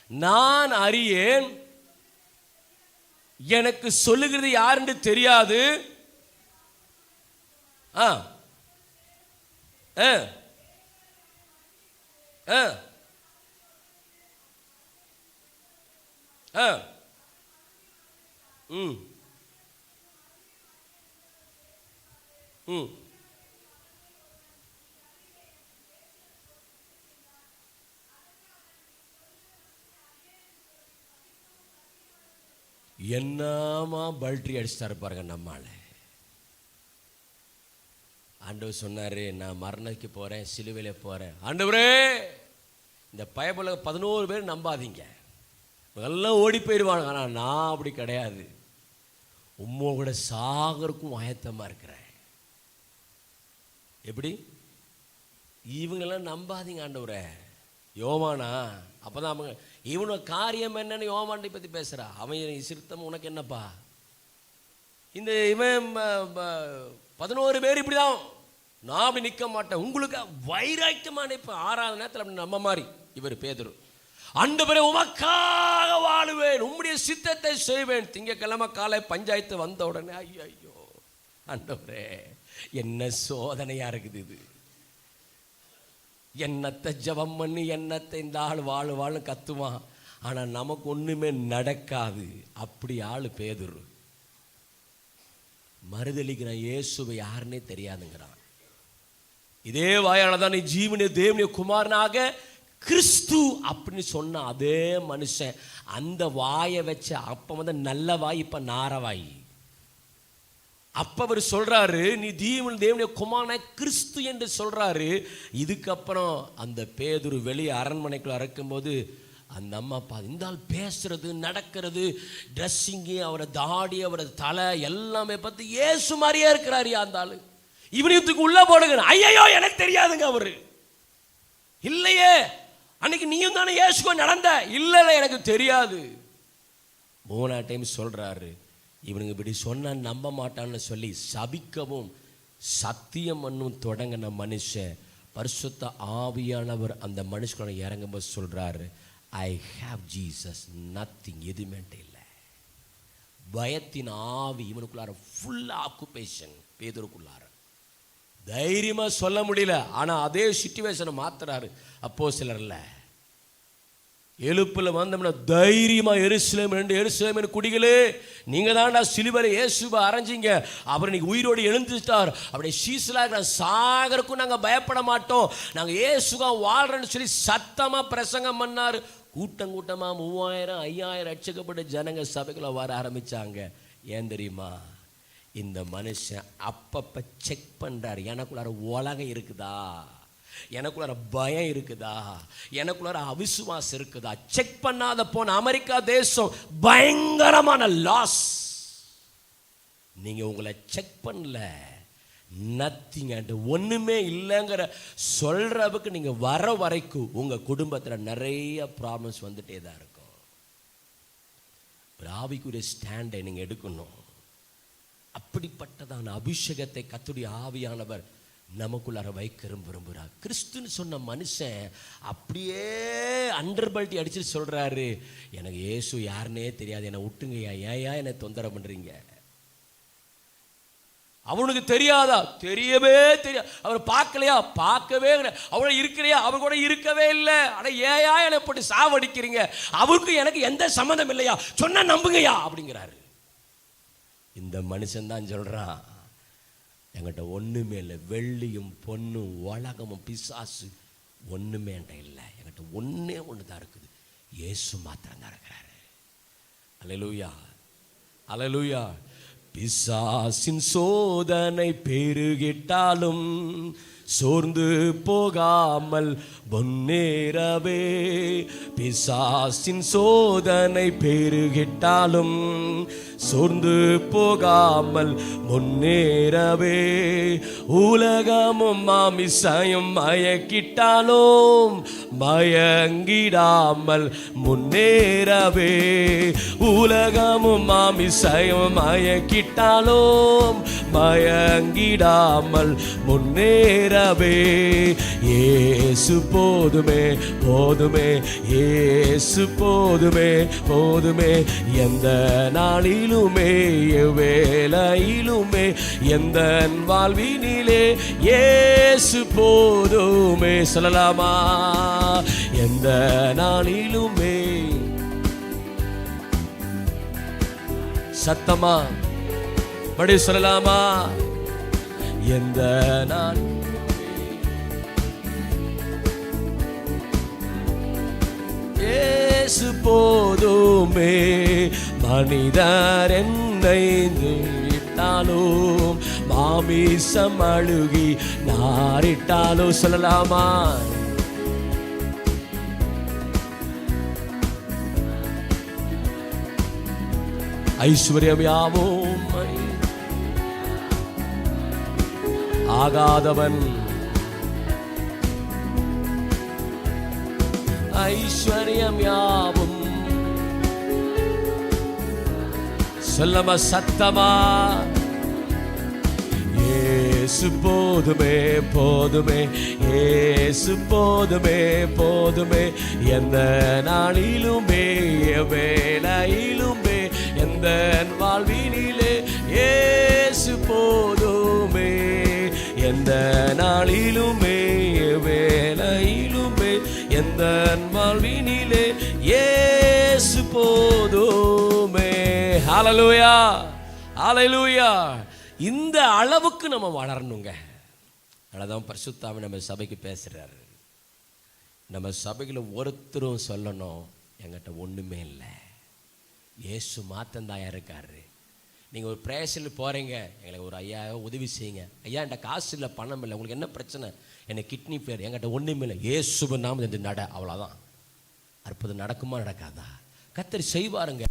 நான் அறியேன், எனக்கு சொல்லுகிறது யாருன்னு தெரியாது. என்னமா பல்ட்ரி அடிச்சுட்டாரு பாருங்க நம்மால. ஆண்டவர் சொன்னாரு, நான் மரணத்துக்கு போறேன், சிலுவையில போறேன். ஆண்டவரே, இந்த பைபிள 11 பேர் நம்பாதீங்க, எல்லாம் ஓடி போயிடுவாங்க. ஆனால் நான் அப்படி கிடையாது, உம்மோ கூட சாகருக்கும் ஆயத்தமா இருக்கிறேன். எப்படி? இவங்கெல்லாம் நம்பாதீங்க ஆண்டவரே. யோவானா அப்பதான் அவங்க, இவனோட காரியம் என்னன்னு யோவானை பத்தி பேசுறா. அவன் சிறுத்தம், உனக்கு என்னப்பா? இந்த இவன் 11 பேர் இப்படிதான், நான் அப்படி நிற்க மாட்டேன், உங்களுக்கு வைராக்கியமான. இப்ப 6வது நேரத்தில் அப்படி நம்ம மாதிரி இவர் பேதுரு, ஆண்டவரே உமக்காக வாழுவேன், உம்முடைய சித்தத்தை செய்வேன். திங்கட்கிழமை காலை பஞ்சாயத்து வந்த உடனே, ஐயோ ஆண்டவரே என்ன சோதனையா இருக்குது இது, என்னத்தை ஜபம் பண்ணி என்னத்தை இந்த ஆள் வாழு கத்துவான், ஆனா நமக்கு ஒண்ணுமே நடக்காது. அப்படி ஆளு பேதுரு. மறுதலிக்கிறான், இயேசுவை யாருன்னே தெரியாதுங்கிறான். இதே வாயால தான் நீ ஜீவனே தேவனுடைய குமாரனாக கிறிஸ்து அப்படின்னு சொன்ன அதே மனுஷன் அந்த வாயை வச்ச அப்ப நல்ல வாய், இப்ப நாரவாய். அப்ப அவர் சொல்றாரு, நீ தேவனுடைய குமாரனாய் கிறிஸ்து என்று சொல்றாரு. இதுக்கப்புறம் அந்த பேதுரு வெளியே அரண்மனைக்குள்ள இருக்கும்போது அந்த அம்மா அப்பா இந்த ஆள் பேசுறது நடக்கிறது ட்ரெஸ்ஸிங்கு, அவரை தாடி, அவரை தலை எல்லாமே பார்த்து இயேசு மாதிரியே இருக்கிறாரு அந்த ஆளு. இவனுக்கு உள்ள போடுங்க. ஐயோ எனக்கு தெரியாதுங்க அவரு. இல்லையே, அன்னைக்கு நீயும் தானே இயேசுக்கோ நடந்த? இல்ல எனக்கு தெரியாது. 3 டைம் சொல்றாரு. இவனுங்க இப்படி சொன்னா நம்ப மாட்டான்னு சொல்லி சபிக்கவும் சத்தியம் பண்ணும் தொடங்கின மனுஷன் பரிசுத்த ஆவியானவர் அந்த மனுஷனோட இறங்கும்போது சொல்றாரு, ஐ ஹாவ் ஜீசஸ், நத்திங், எதுவுமே இல்லை. பயத்தின் ஆவி இவனுக்குள்ளார ஃபுல் ஆக்குபேஷன் பேதுருக்குள்ளார. தைரியமா சொல்ல முடியல. ஆனா அதே சிச்சுவேஷனை மாத்துறாரு. அப்போஸ்தலர்ல எழுப்புல வந்தோம்னா தைரியமா எருசலேம் 2 எருசலேம் குடிகளே, நீங்க தான்டா சிலுவையில இயேசுவை அரைஞ்சிங்க, அவர் இன்னைக்கு உயிரோடு எழுந்துட்டார், அப்படியே சீசலாக சாகருக்கும் நாங்க பயப்பட மாட்டோம், நாங்க இயேசுவா வாழ்றேன்னு சொல்லி சத்தமா பிரசங்கம் பண்ணாரு. கூட்டம் கூட்டமா 3000 5000 ரட்சிக்கப்பட்ட ஜனங்க சபைக்குள்ள வர ஆரம்பிச்சாங்க. ஏன் தெரியுமா? இந்த மனுஷன் அப்பப்ப செக் பண்றாரு, எனக்குள்ளார உலகம் இருக்குதா, எனக்குள்ளார பயம் இருக்குதா, எனக்குள்ளார அவிசுவாசம் இருக்குதா. செக் பண்ணாத போன அமெரிக்கா தேசம் பயங்கரமான லாஸ். நீங்க உங்களை செக் பண்ணல, நத்திங், ஒண்ணுமே இல்லைங்கிற சொல்றதுக்கு நீங்க வர வரைக்கும் உங்க குடும்பத்தில் நிறைய ப்ராப்ளம்ஸ் வந்துட்டே தான் இருக்கும். ஒரு ஆவிக்குரிய ஸ்டாண்டை நீங்க எடுக்கணும். அப்படிப்பட்டதான அபிஷேகத்தை கர்த்தருடைய ஆவியானவர் நமக்குள்ளார வைக்க விரும்புகிறார். கிறிஸ்துன்னு சொன்ன மனுஷன் அப்படியே அண்டர்பல்ட்டி அடிச்சுட்டு சொல்றாரு, எனக்கு இயேசு யாருன்னே தெரியாது, என்னை விட்டுங்கய்யா, ஏயா என்னை தொந்தரவு பண்றீங்க? அவனுக்கு தெரியாதா? தெரியவே தெரியாது. அவர் பார்க்கலையா? பார்க்கவே கிடையாது. அவளை இருக்கிறியா? அவர் கூட இருக்கவே இல்லை. அட ஏயா என்னை போட்டு சாவடிக்கிறீங்க? அவருக்கு எனக்கு எந்த சம்மந்தம் இல்லையா? சொன்னா நம்புங்கய்யா அப்படிங்கிறாரு. இந்த மனுஷன் தான் சொல்றான், என்கிட்ட ஒண்ணுமே இல்லை, வெள்ளியும் பொண்ணும் உலகமும் பிசாசு ஒண்ணுமே என்கிட்ட இல்லை, என்கிட்ட ஒண்ணே தான் இருக்குது, இயேசு மாத்திரம் தான் இருக்கிறாரு. அல்லேலூயா, அல்லேலூயா. பிசாசின் சோதனை பெருகிட்டாலும் சோர்ந்து போகாமல் முன்னேறவே. பிசாசின் சோதனை பெருகிட்டாலும் சோர்ந்து போகாமல் முன்னேறவே. உலகமும் மாமிசையும் மயக்கிட்டாலும் மயங்கிடாமல் முன்னேறவே. உலகமும் மாமிசையும் மயக்கிட்டாலும் மயங்கிடாமல் முன்னேறவே. இயேசு போதுமே போதுமே, இயேசு போதுமே போதுமே, எந்த நாளிலுமே எவ்வேளையிலுமே எந்த வாழ்வினிலே இயேசு போதுமே. சொல்லலாமா? எந்த நாளிலுமே. சத்தமா படி சொல்லலாமா? எந்த நாள் இயேசு போதுமே. மனிதர் என்னை விட்டாலும் மாமிசம் அழுகி நாரிட்டாலும் சொல்லலாமா? ஐஸ்வர்யம் யாவும் ஆகாதவன், ஐஸ்வர்யம் யாவும் சொல்லமா சத்தமா? இயேசு போதுமே போதுமே, இயேசு போதுமே போதுமே, எந்த நாளிலுமே வேளையிலுமே எந்த வாழ்வினிலே இயேசு போதுமே. எந்த நாளிலுமே வேளையிலுமே எந்த வாழ்வினிலே இயேசு போதுமே. ஹல்லேலூயா ஹல்லேலூயா. இந்த அளவுக்கு நம்ம வளரணுங்க. அதான் பரிசுத்த ஆவியானவர் நம்ம சபைக்கு பேசுறாரு. நம்ம சபையில் ஒருத்தரும் சொல்லணும் என்கிட்ட ஒண்ணுமே இல்லை, இயேசு மாத்தந்தாயா இருக்காரு. நீங்கள் ஒரு பிரேயரில் போகிறீங்க, எங்களுக்கு ஒரு 5000 உதவி செய்யுங்க. ஐயா என்கிட்ட காசு இல்லை, பணம் இல்லை, உங்களுக்கு என்ன பிரச்சனை? எனக்கு கிட்னி ஃபெயிலியர், என்கிட்ட ஒன்றுமே இல்லை, இயேசுவின் நாமத்தில் நட. அவ்வளோதான். அற்புதம் நடக்குமா நடக்காதா? கர்த்தர் செய்வாருங்க.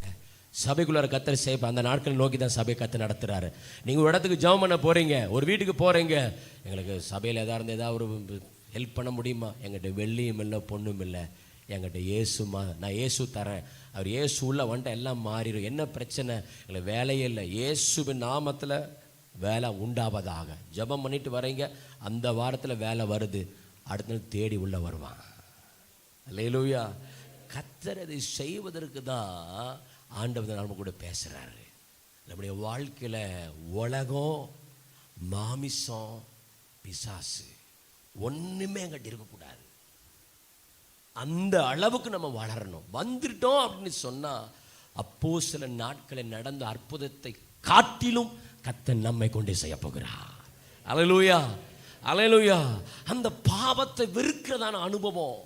சபைக்குள்ளார கர்த்தர் செய்வார். அந்த நாட்களை நோக்கி தான் சபை கர்த்தர் நடத்துகிறாரு. நீங்கள் ஒரு இடத்துக்கு ஜெபம் பண்ண போகிறீங்க, ஒரு வீட்டுக்கு போகிறீங்க, எங்களுக்கு சபையில் ஏதாவது ஒரு ஹெல்ப் பண்ண முடியுமா? எங்கிட்ட வெள்ளியும் இல்லை பொண்ணும் இல்லை, என்கிட்ட இயேசுமா, நான் இயேசு தரேன். அவர் இயேசு உள்ள வந்துட்டு எல்லாம் மாறிடும். என்ன பிரச்சனை? எங்களுக்கு வேலையே இல்லை, இயேசுவின் நாமத்தில் வேலை உண்டாவதாக. ஜெபம் பண்ணிட்டு வரீங்க, அந்த வாரத்தில் வேலை வருது, அடுத்த நாள் தேடி உள்ள வருவான். அல்லேலூயா. கர்த்தர் அதை செய்வதற்கு தான் ஆண்டவர் நம்ம கூட பேசுகிறாரு. நம்முடைய வாழ்க்கையில் உலகம், மாமிசம், பிசாசு ஒன்றுமே எங்கிட்ட இருக்கக்கூடாது. அந்த அளவுக்கு நம்ம வளரணும். வந்துட்டோம் அப்படின்னு சொன்னால் அப்போஸ்தல நாட்களில் நடந்த அற்புதத்தை காட்டிலும் கர்த்தர் நம்மை கொண்டே செய்ய போகிறார். அல்லேலூயா அல்லேலூயா. அந்த பாவத்தை வெறுக்கிறதான அனுபவம்,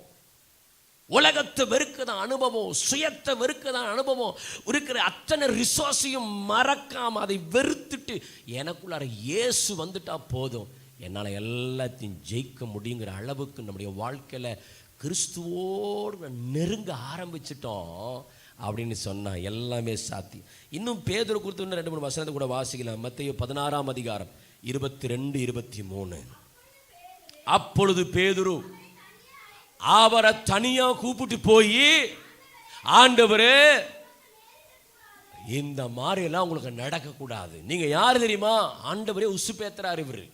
உலகத்தை வெறுக்கதான் அனுபவம், சுயத்தை வெறுக்கதான் அனுபவம், இருக்கிற அத்தனை ரிசோர்ஸையும் மறக்காம அதை வெறுத்துட்டு எனக்குள்ளார இயேசு வந்துட்டா போதும், என்னால் எல்லாத்தையும் ஜெயிக்க முடியுங்கிற அளவுக்கு நம்முடைய வாழ்க்கையில் கிறிஸ்துவோடு நெருங்க ஆரம்பிச்சிட்டோம் அப்படின்னு சொன்னா எல்லாமே சாத்தியம். இன்னும் பேதுரு குறித்து 2-3 வசனத்தை கூட வாசிக்கலாம். மத்தேயு 16ஆம் அதிகாரம் 22-23. அப்பொழுது பேதுரு அவரை தனியா கூப்பிட்டு போய், ஆண்டவரே இந்த மாதிரி எல்லாம் உங்களுக்கு நடக்கக்கூடாது, நீங்க யாரு தெரியுமா? ஆண்டவரே உசுப்பேத்துறாரு. இவர்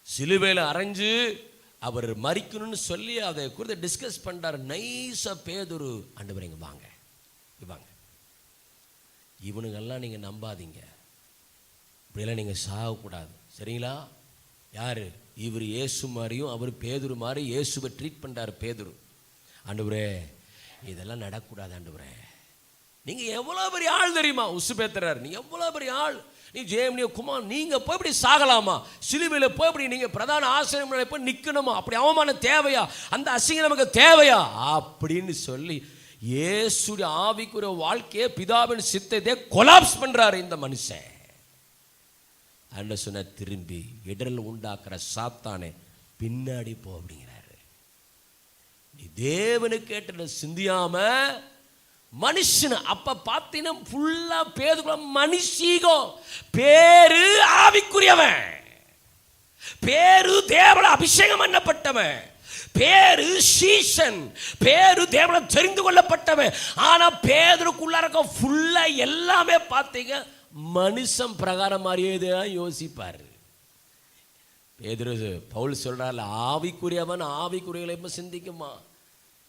சிலுவையில் அரைஞ்சு அவர் மரிக்கணும்னு சொல்லி அதை குறித்து டிஸ்கஸ் பண்றாரு. நைஸா பேதுரு, ஆண்டவரே இங்க வாங்க, வாங்க, இவனுங்கெல்லாம் நீங்க நம்பாதீங்க, இப்படியெல்லாம் நீங்க சாகக்கூடாது, சரிங்களா? யாரு? இவர் இயேசு மாதிரியும் அவர் பேதுரு மாதிரி இயேசுவை ட்ரீட் பண்றாரு. பேதுரு, ஆண்டவரே இதெல்லாம் நடக்கூடாது, ஆண்டவரே நீங்க எவ்வளவு பெரிய ஆள் தெரியுமா? உசு பேத்துறாரு, நீ எவ்வளவு பெரிய ஆள், நீ ஜெயமணிய குமார், நீங்க போய் இப்படி சாகலாமா? சிலுவையில் போய் இப்படி நீங்க பிரதான ஆசிரியர் போய் நிக்கணுமா? அப்படி அவமானம் தேவையா? அந்த அசிங்கம் நமக்கு தேவையா? அப்படின்னு சொல்லி இயேசுடைய ஆவிக்குரிய வாழ்க்கையை, பிதாவின் சித்தத்தை கொலாப்ஸ் பண்றாரு இந்த மனுஷன். அண்ணன் சொன்ன திரும்பி இடரல் உண்டாக்குற சாத்தானே பின்னாடி போ அப்படிங்கிறாரு. நீ தேவனுக்கு கேட்ட சிந்தியாம மனுஷன். அப்ப பார்த்தீங்கன்னா ஃபுல்லா பேதுக்குள்ள மனுஷீகம். பேரு ஆவிக்குரியவன், பேரு தேவன அபிஷேகம் பண்ணப்பட்டவன், பேரு சீசன், பேரு தேவன தெரிந்து கொள்ளப்பட்டவன். ஆனா பேதுக்குள்ள இருக்க ஃபுல்லா எல்லாமே பார்த்தீங்க மனுஷன் பிரகாரம் மாதிரியே தான் யோசிப்பாரு. பேதுரு பவுல் சொல்றாரு, ஆவிக்குரியவன் ஆவிக்குரியவளை சிந்திக்குமா.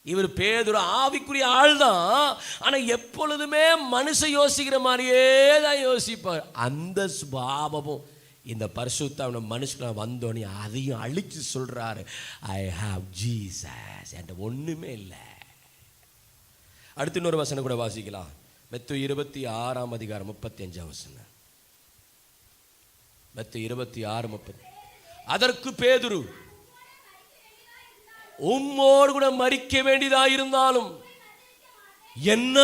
இவர் பேதுரு ஆவிக்குரிய ஆள் தான், ஆனா எப்பொழுதுமே மனுஷன் யோசிக்கிற மாதிரியே தான் யோசிப்பார். அந்த சுபாவமும் இந்த பரிசுத்த மனுஷனை வந்தோடனே அதையும் அழிச்சு சொல்றாரு, ஐ ஹாவ் ஜீசஸ் என்ற ஒண்ணுமே இல்லை. அடுத்து இன்னொரு வசனம் கூட வாசிக்கலாம். மத்தேயு 26:35 மத்தேயு 26:30. அதற்கு பேதுரு, உம்மோடு கூட மரிக்க வேண்டியதா இருந்தாலும் என்ன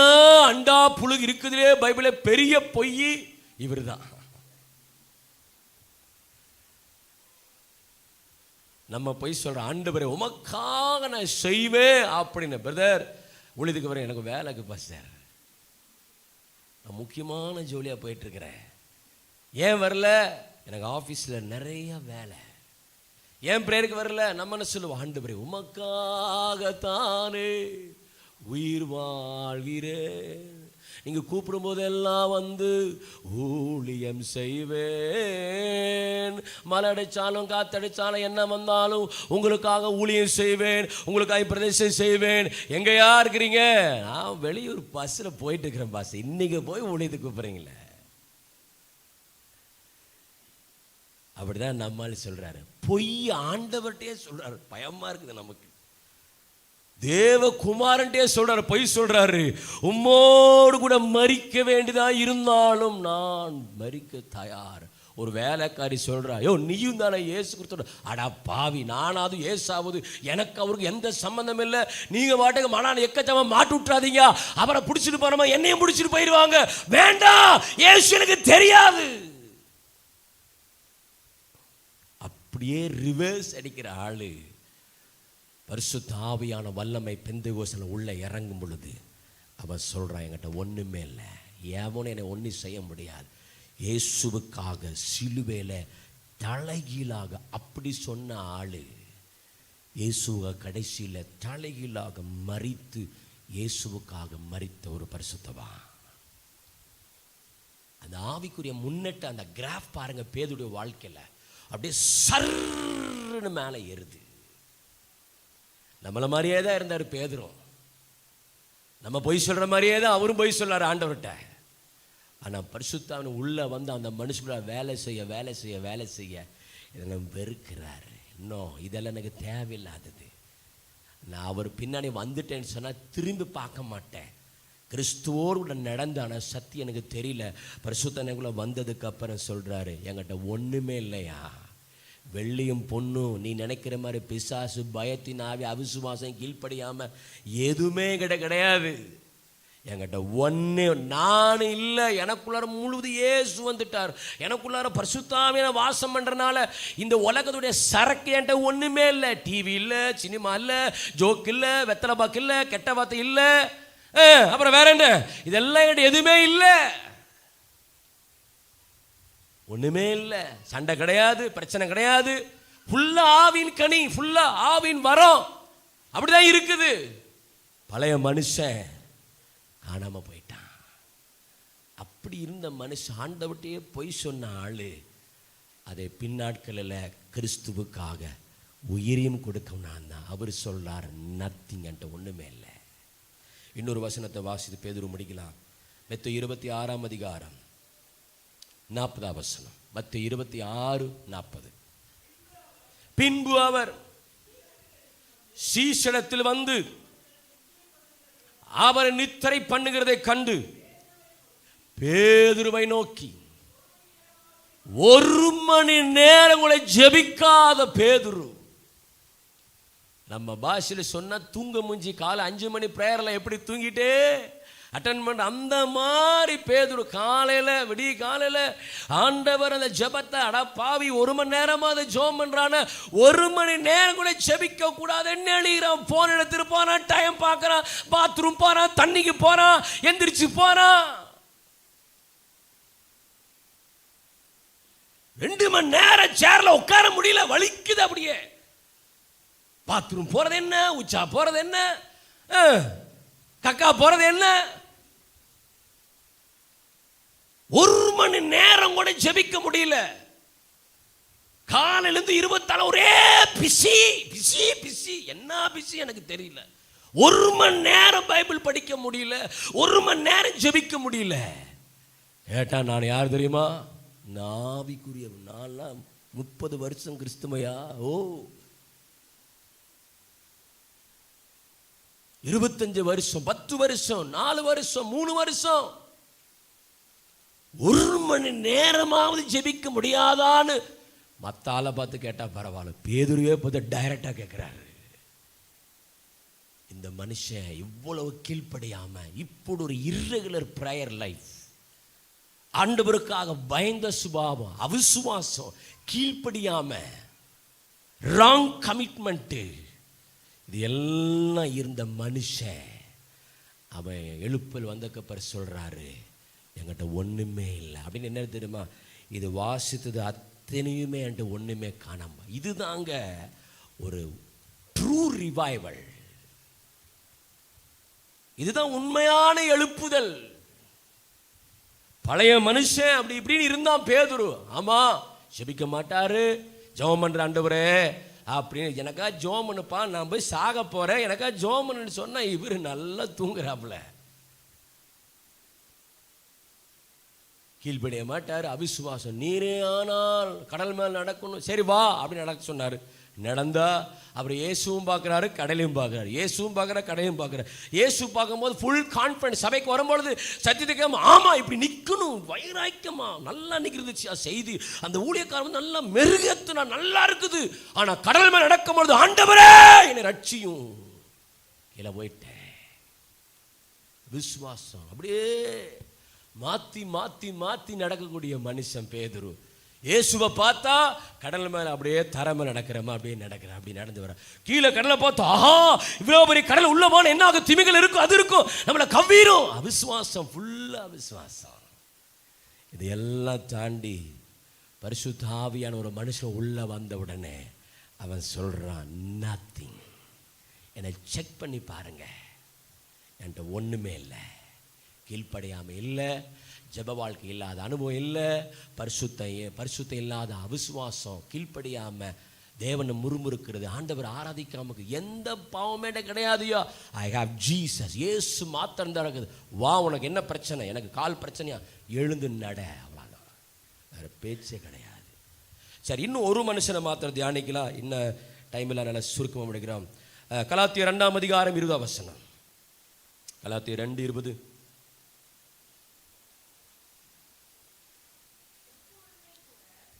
அண்டா புழுகு இருக்குதுலே பைபிளே பெரிய பொய் இவர்தான். நம்ம பொய் சொல்ற, ஆண்டவரே உமக்காக நான் செய்வேன் அப்படின்னு. பிரதர் உழுதுக்கு வர எனக்கு வேலைக்கு பாஸ்டர், நான் முக்கியமான ஜோலியா போயிட்டு இருக்கிறேன், ஏன் வரல? எனக்கு ஆபீஸ்ல நிறைய வேலை, ஏன் பிரேயருக்கு வரல? நம்ம என்ன சொல்லுவோம், ஆண்டவரே உமக்காகத்தானே உயிர் வாழ்கிறேன், நீங்க கூப்பிடும் போதெல்லாம் வந்து ஊழியம் செய்வேன், மழை அடிச்சாலும் காத்தடிச்சாலும் என்ன வந்தாலும் உங்களுக்காக ஊழியம் செய்வேன், உங்களுக்காக பிரதேசம் செய்வேன். எங்கயா இருக்கிறீங்க? நான் வெளியூர் பஸ்ல போயிட்டு இருக்கிறேன் பாஸ், இன்னைக்கு போய் ஊழியத்துக்கு கூப்பிடுறீங்களே. அப்படிதான் நம்மால் சொல்றாரு, பொய் ஆண்டவர்கிட்டே சொல்றாரு. பயமா இருக்குது நமக்கு. தேவகுமாரன்ட்டே சொல்றாரு, பொய் சொல்றாரு. உம்மோடு கூட மரிக்க வேண்டியதா இருந்தாலும் நான் மரிக்க தயார். ஒரு வேலைக்காரி சொல்றா, யோ நீயும் தானே இயேசு கிறிஸ்து? அடா பாவி, நானாவது ஏசாவது எனக்கு அவருக்கு எந்த சம்பந்தம் இல்லை, நீங்க பாட்டுக்கு மனான எக்கச்சமா மாட்டு விட்டுறாதீங்க, அவரை பிடிச்சிட்டு போனோமா என்னையும் பிடிச்சிட்டு போயிடுவாங்க, வேண்டாம் இயேசு எனக்கு தெரியாது. அப்படியே ரிவர்ஸ் அடிக்கிற ஆளு. பரிசுத்த ஆவியான வல்லமை பெந்தெகோஸ்தில் உள்ள இறங்கும் பொழுது அவன் சொல்றான், என்கிட்ட ஒண்ணுமே இல்லை, எவனும் என்னை ஒன்றும் செய்ய முடியாது, இயேசுவுக்காக சிலுவையில தலைகீழாக. அப்படி சொன்ன ஆளு இயேசுவை கடைசியில தலைகீழாக மரித்து இயேசுவுக்காக மரித்த ஒரு பரிசுத்தவான். அந்த ஆவிக்குரிய முன்னேற்ற அந்த கிராஃப் பாருங்க, பேதுடைய வாழ்க்கையில அப்படியே சர்ன்னு மேலே ஏறுது. நம்மள மாதிரியே தான் இருந்தார் பேதுரும், நம்ம பொய் சொல்ற மாதிரியே தான் அவரும் பொய் சொல்லாரு ஆண்டவர்கிட்ட. ஆனா பரிசுத்தாவின் உள்ள வந்து அந்த மனுஷங்கள வேலை செய்ய வேலை செய்ய வேலை செய்ய இதெல்லாம் வெறுக்கிறாரு. இன்னும் இதெல்லாம் எனக்கு தேவையில்லாதது, நான் அவர் பின்னாடி வந்துட்டேன்னு சொன்னா திரும்பி பார்க்க மாட்டேன். கிறிஸ்துவோடு நடந்தான சத்தியம் எனக்கு தெரியல. பரிசுத்தனைக்குள்ள வந்ததுக்கு அப்புறம் சொல்றாரு, என்கிட்ட ஒண்ணுமே இல்லையா, வெள்ளியும் பொண்ணும் நீ நினைக்கிற மாதிரி பிசாசு பயத்தின் ஆவி அவிசுவாசம் கீழ்ப்படியாம எதுவுமே கிடையாது, என்கிட்ட ஒண்ணு நான் இல்லை. எனக்குள்ளார முழுவது இயேசு வந்துட்டார், எனக்குள்ளார பரிசுத்தாவியான வாசம் பண்றனால இந்த உலகத்துடைய சரக்கு என்கிட்ட ஒண்ணுமே இல்லை. டிவி இல்லை, சினிமா இல்லை, ஜோக் இல்லை, வெத்தலை பாக்கு இல்லை, கெட்ட வார்த்தை இல்லை, அப்புறம் வேற என்ன, இதெல்லாம் என்கிட்ட எதுவுமே இல்லை, ஒண்ணுமே இல்லை. சண்டை கிடையாது, பிரச்சனை கிடையாது, ஃபுல்லா ஆவின் கனி, ஃபுல்லா ஆவின் வரம். அப்படிதான் இருக்குது. பழைய மனுஷன் காணாம போயிட்டான். அப்படி இருந்த மனுஷன் ஆண்டவர்கிட்டயே பொய் சொன்ன ஆளு அதை பின்னாட்களில் கிறிஸ்துவுக்காக உயிரையும் கொடுக்கும் நான் தான். அவர் சொல்றார், நத்திங் என்கிட்ட ஒண்ணுமே இல்லை. இன்னொரு வசனத்தை வாசித்து பேதுரு முடிக்கலாம். மத்தேயு 26:40 மத்தேயு 26:40. பின்பு அவர் சீஷனிடத்தில் வந்து அவரை நித்திரை பண்ணுகிறதை கண்டு பேதுருவை நோக்கி, 1 மணி நேரம் கூட ஜெபிக்காத பேதுரு. நம்ம பாஷையில் சொன்னா தூங்க முஞ்சி காலை 5 மணி பிரேயர்ல எப்படி தூங்கிட்டே அட்டன் பண்ண. அந்த மாதிரி பேதுரு காலையில் விடிய காலையில் ஆண்டவர் அந்த ஜெபத்தை பாவி 1 மணி நேரமாக அதை ஜெபம் பண்ணுறான, 1 மணி நேரம் கூட ஜெபிக்க கூடாது என்ன எழுகிறான். போன் எடுத்துட்டு போறான், டைம் பார்க்குறான், பாத்ரூம் போறான், தண்ணிக்கு போறான், எந்திரிச்சு போறான். 2 மணி நேரம் சேர்ல உட்கார முடியல, வலிக்குது அப்படியே. பாத்ரூம் போறது என்ன, உச்சா போறது என்ன, கக்கா போறது என்ன, 1 மணி நேரம் கூட ஜெபிக்க முடியல. காலையில இருந்து 24 ஒரே பிசி பிசி பிசி. என்ன பிசி எனக்கு தெரியல. 1 மணி நேரம் பைபிள் படிக்க முடியல, 1 மணி நேரம் ஜெபிக்க முடியல. கேட்டா நான் யார் தெரியுமா? நாவிக்குரிய. நான் 30 வருஷம் கிறிஸ்துமையா. ஓ 25 வருஷம், 10 வருஷம், 4 வருஷம், 3 வருஷம் 1 மணி நேரமாவது ஜெபிக்க முடியாதான்னு மத்த ஆளை பார்த்து கேட்டா பரவாயில்ல, பேதுருவே பார்த்து டைரக்டா கேட்கிறாரு. இந்த மனுஷன் இவ்வளவு கீழ்ப்படியாம இப்படி ஒரு இர்ரெகுலர் பிரேயர் லைஃப், ஆண்டவருக்காக பயந்த சுபாவம், அவிசுவாசம், கீழ்ப்படியாம ராங் கமிட்மெண்ட், இது எல்லாம் இருந்த மனுஷன் அவன் எழுப்பல் வந்தக்கப்புறம் சொல்றாரு, என்கிட்ட ஒண்ணுமே இல்லை அப்படின்னு. என்ன தெரியுமா? இது வாசித்தது அத்தனையுமே என்கிட்ட ஒண்ணுமே காணாம. இதுதாங்க ஒரு ட்ரூ ரிவைவல். இதுதான் உண்மையான எழுப்புதல். பழைய மனுஷன் அப்படி இப்படின்னு இருந்தான் பேதுரு. ஆமா, ஜெபிக்க மாட்டாரு, ஜெபம் பண்ற ஆண்டவரே அப்படின்னு, எனக்கா ஜெபம் பண்ணுப்பா, நான் போய் சாக போறேன், எனக்கா ஜெபம் பண்ணுன்னு சொன்னா இவரு நல்லா தூங்குறாப்புல. கீழ்படிய மாட்டாரு, அவிசுவாசம். நீரே ஆனால் கடல் மேல் நடக்கணும், சரி வா அப்படின்னு நடக்க சொன்னாரு. நடந்தா அப்புறம் இயேசுவும் பார்க்குறாரு, கடலையும் பார்க்குறாரு, இயேசுவும் பார்க்குறாரு, கடையும் பார்க்குறாரு. இயேசு பார்க்கும்போது ஃபுல் கான்ஃபிடன்ஸ். சபைக்கு வரும்பொழுது சத்தியத்துக்கு ஆமா இப்படி நிற்கணும், வைராக்கியமா நல்லா நிற்கிறது செய்தி. அந்த ஊழியக்காரன் நல்லா மெருகத்துனா நல்லா இருக்குது. ஆனால் கடல் மேல் நடக்கும்பொழுது ஆண்டவரே என்னை ரட்சியும், கீழே போயிட்டேன். விசுவாசம் அப்படியே மாற்றி மாற்றி மாற்றி நடக்கக்கூடிய மனுஷன் பேதுரு. இயேசுவை பார்த்தா கடல் மேல அப்படியே தரம நடக்கிறமா அப்படியே நடக்கிறேன், அப்படி நடந்து வர. கீழே கடலை பார்த்தா ஆஹா இவ்வளவு பெரிய கடல் உள்ளமான என்ன ஆகும், திமிகள் இருக்கும், அது இருக்கும், நம்மளை கவ்வீரும். அவிசுவாசம், ஃபுல்லா அவிசுவாசம். இதையெல்லாம் தாண்டி பரிசுத்த ஆவியான ஒரு மனுஷன் உள்ள வந்த உடனே அவன் சொல்றான், நத்திங். என்னை செக் பண்ணி பாருங்க, என்கிட்ட ஒண்ணுமே இல்லை, கீழ்ப்படியாமல் இல்லை, ஜெப வாழ்க்கை இல்லாத அனுபவம் இல்லை, பரிசுத்தம் இல்லாத அவிசுவாசம், கீழ்ப்படியாம தேவனை முறுமுறுக்கிறது, ஆண்டவர் ஆராதிக்காம எந்த பாவமே கிடையாதுயோ. ஐ ஹாவ் ஜீசஸ், இயேசு மாத்திரம் தான் இருக்குது. வா உனக்கு என்ன பிரச்சனை, எனக்கு கால் பிரச்சனையா, எழுந்து நட, அவ்வளோதான், வேற பேச்சே கிடையாது. சரி, இன்னும் ஒரு மனுஷனை மாத்திரம் தியானிக்கலாம். இன்னும் டைமில் நல்லா சுருக்கமாக முடிக்கிறோம். கலாத்தியர் 2ஆம் அதிகாரம் 20ஆம் வசனம். கலாத்தியர் 2:20.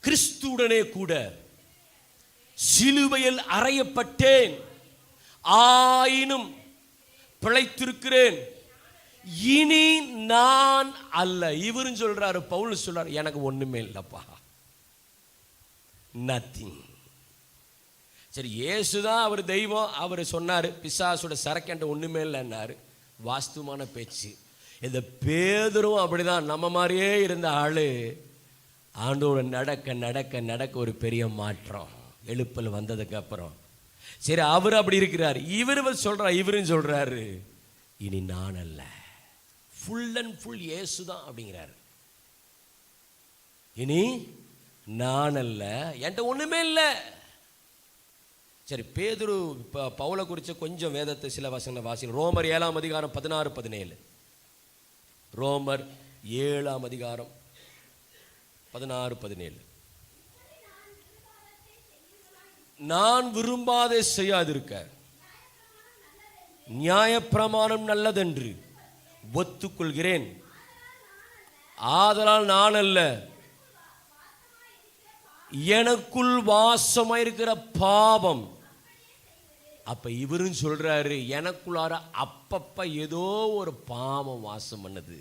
கிறிஸ்துவுடனே கூட சிலுவையில் அறையப்பட்டேன், ஆயினும் பிழைத்திருக்கிறேன், இனி நான் அல்ல. இவரும் சொல்றாரு, பவுல் சொல்றாரு, எனக்கு ஒண்ணுமே இல்லப்பா, நத்திங். சரி, இயேசுதான் அவர் தெய்வம், அவர் சொன்னாரு, பிசாசோட சரக்கண்ட ஒண்ணுமே இல்லைன்னாரு, வாஸ்துவமான பேச்சு. இந்த பேதுரும் அப்படிதான், நம்ம மாதிரியே இருந்த ஆளு ஆண்டோட நடக்க நடக்க நடக்க ஒரு பெரிய மாற்றம், எழுப்பல் வந்ததுக்கு அப்புறம். சரி, அவர் அப்படி இருக்கிறார். இவரும் சொல்றாரு, இனி நான் அல்ல, ஃபுல் அண்ட் ஃபுல் இயேசு தான் அப்படிங்கிறாரு. இனி நான் அல்ல, என்கிட்ட ஒண்ணுமே இல்லை. சரி, பேதுரு பவுலை குறிச்ச கொஞ்சம் வேதத்தை சில வசனங்களை வாசிங்க. ரோமர் 7ஆம் அதிகாரம் 16-17. ரோமர் 7ஆம் அதிகாரம் 16-17. நான் விரும்பாதே செய்யாதிருக்க நியாயப்பிரமாணம் நல்லதென்று ஒத்துக்கொள்கிறேன், ஆதலால் நான் அல்ல, எனக்குள் வாசமாயிருக்கிற பாவம் அப்ப இவரும் சொல்றாரு, எனக்குள்ளார அப்பப்ப ஏதோ ஒரு பாவம் வாசம் பண்ணுது.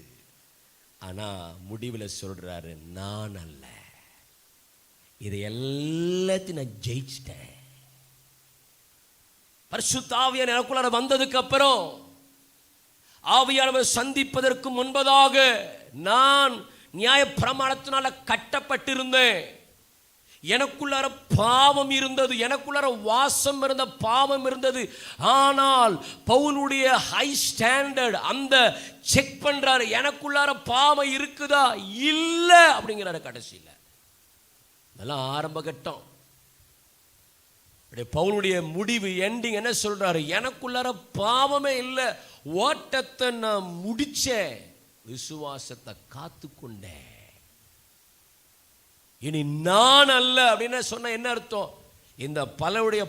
ஆனா முடிவில் சொல்றாரு, நான் அல்ல, இதை எல்லாத்தையும் நான் ஜெயிச்சிட்டேன். பரிசுத்த ஆவியானவர் எனக்குள்ளார வந்ததுக்கு அப்புறம், ஆவியானவர் சந்திப்பதற்கு முன்பதாக நான் நியாயப்பிரமாணத்தினால கட்டப்பட்டிருந்தேன். எனக்குள்ளார பாவம் இருந்தது, எனக்குள்ளார வாசம் இருந்த பாவம் இருந்தது. ஆனால் பவுலுடைய ஹை ஸ்டாண்டர்ட் அந்த செக் பண்றாரு, எனக்குள்ளார பாவம் இருக்குதா இல்ல அப்படிங்கிறாரு. கடைசியில் இதெல்லாம் ஆரம்ப கட்டம். பவுலுடைய முடிவு எண்டிங் என்ன சொல்றாரு, எனக்குள்ளார பாவமே இல்லை, ஓட்டத்தை நான் முடிச்சேன், விசுவாசத்தை காத்து கொண்டேன், இனி நான் அல்ல அப்படின்னு சொன்ன என்ன அர்த்தம்? இந்த பவுலுடைய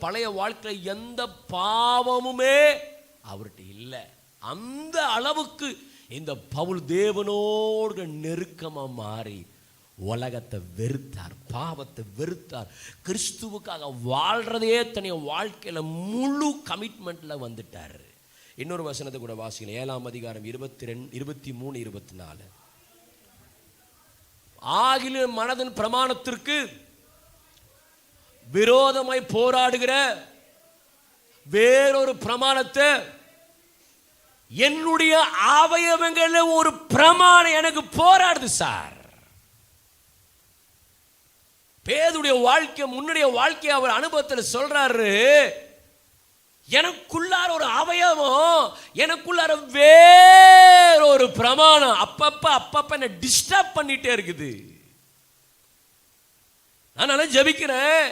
பழைய வாழ்க்கையில் எந்த பாவமுமே அவர்கிட்ட இல்லை. அந்த அளவுக்கு இந்த பவுல் தேவனோடு நெருக்கமா மாறி உலகத்தை வெறுத்தார், பாவத்தை வெறுத்தார், கிறிஸ்துவுக்காக வாழ்றதே தனிய வாழ்க்கையில முழு கமிட்மெண்ட்ல வந்துட்டார். இன்னொரு வசனத்தை கூட வாசிக்கணும், 7ஆம் அதிகாரம் 22, 23, 24. ஆகிலும் மனதின் பிரமாணத்திற்கு விரோதமாய் போராடுகிற வேறொரு பிரமாணத்தை, என்னுடைய அவயவங்கள்ல ஒரு பிரமாணம் எனக்கு போராடுது சார். பேதுடைய வாழ்க்கை, முன்னுடைய வாழ்க்கையை அவர் அனுபவத்தில் சொல்றாரு, எனக்குள்ளார ஒரு அவயவம், எனக்குள்ளார வேறொரு பிரமாணம் அப்பப்ப என்ன டிஸ்டர்ப் பண்ணிட்டே இருக்குது. நான் ஜெபிக்கிறேன்,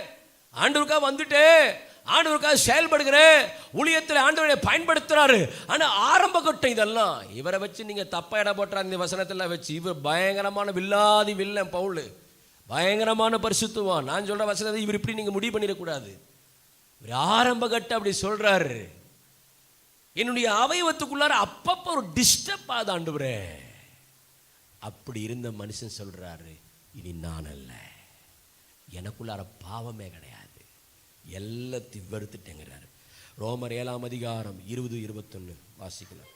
ஆண்டவருக்காக வந்துட்டேன், ஆண்டவருக்காக செயல்படுகிறேன், ஊழியத்தில் ஆண்டவரை பயன்படுத்துறாரு. ஆனா ஆரம்ப கட்டம் இதெல்லாம் இவரை வச்சு நீங்க தப்பா இட போட்டுறாரு. இந்த வசனத்தில் வச்சு இவர் பயங்கரமான வில்லாதி வில்லன் பவுல், பயங்கரமான பரிசுத்தவான். நான் சொல்ற வசனத்தை இவர் இப்படி நீங்க முடிவு பண்ணிடக்கூடாது. ஆரம்ப கட்ட அப்படி சொல்றாரு, என்னுடைய அவயவத்துக்குள்ளார அப்பப்ப ஒரு டிஸ்டர்ப் ஆகுது ஆண்டவரே. அப்படி இருந்த மனுஷன் சொல்றாரு, இனி நான் அல்ல, எனக்குள்ளார பாவமே கிடையாது, எல்லாத்தையும் வெறுத்துட்டேங்கிறாரு. ரோமர் 7ஆம் அதிகாரம் 20, 21 வாசிக்கலாம்.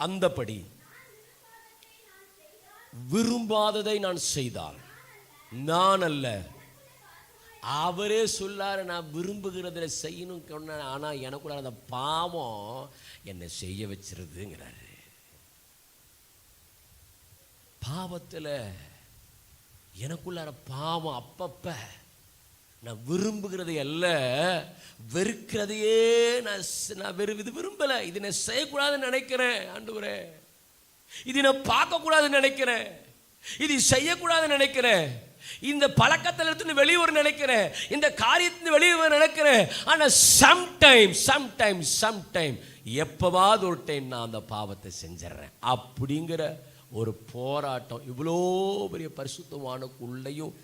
அந்தபடி விரும்பாததை நான் செய்தால் நான் அல்ல, அவரே சொல்லாரு, நான் விரும்புகிறத செய்யணும் சொன்ன, ஆனா எனக்குள்ள அந்த பாவம் என்னை செய்ய வச்சிருதுங்கிறாரு. பாவத்தில் எனக்குள்ளார பாவம் அப்பப்ப நான் விரும்புகிறதை அல்ல, வெறுக்கிறதையே நான் விரும்பல, இது நான் செய்யக்கூடாதுன்னு நினைக்கிறேன் ஆண்டவரே, இது நான் பார்க்கக்கூடாதுன்னு நினைக்கிறேன், இது செய்யக்கூடாதுன்னு நினைக்கிறேன், இந்த பழக்கத்தில் இருந்து வெளியே வர நினைக்கிறேன், இந்த காரியத்திலிருந்து வெளியே வர நினைக்கிறேன். ஆனா சம்டைம் எப்பவாவது ஒரு டைம் நான் அந்த பாவத்தை செஞ்சிடறேன். அப்படிங்கிற ஒரு போராட்டம் இவ்வளோ பெரிய பரிசுத்தவானுக்குள்ளேயும்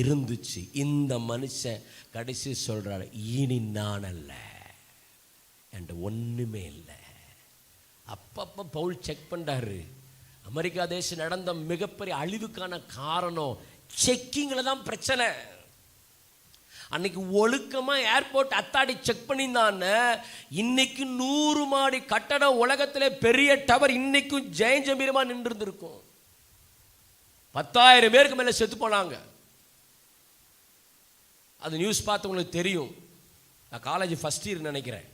இருந்துச்சு. இந்த மனுஷன் கடைசி சொல்றாரு, இனி நான் அல்ல, என்கிட்ட ஒண்ணுமே இல்லை. அப்பப்ப பவுல் செக் பண்றாரு. அமெரிக்கா தேசம் நடந்த மிகப்பெரிய அழிவுக்கான காரணம் செக்கிங்ல தான் பிரச்சனை. அன்னைக்கு ஒழுக்கமா ஏர்போர்ட் அத்தாடி செக் பண்ணியிருந்தான். இன்னைக்கு 100 மாடி கட்டடம், உலகத்திலே பெரிய டவர் இன்னைக்கும் ஜெயஞ்சமீரமா நின்று இருந்திருக்கும். 10,000 பேருக்கு மேல செத்து போனாங்க. அது நியூஸ் பார்த்தவங்களுக்கு தெரியும். நான் காலேஜ் ஃபர்ஸ்ட் இயர் நினைக்கிறேன்,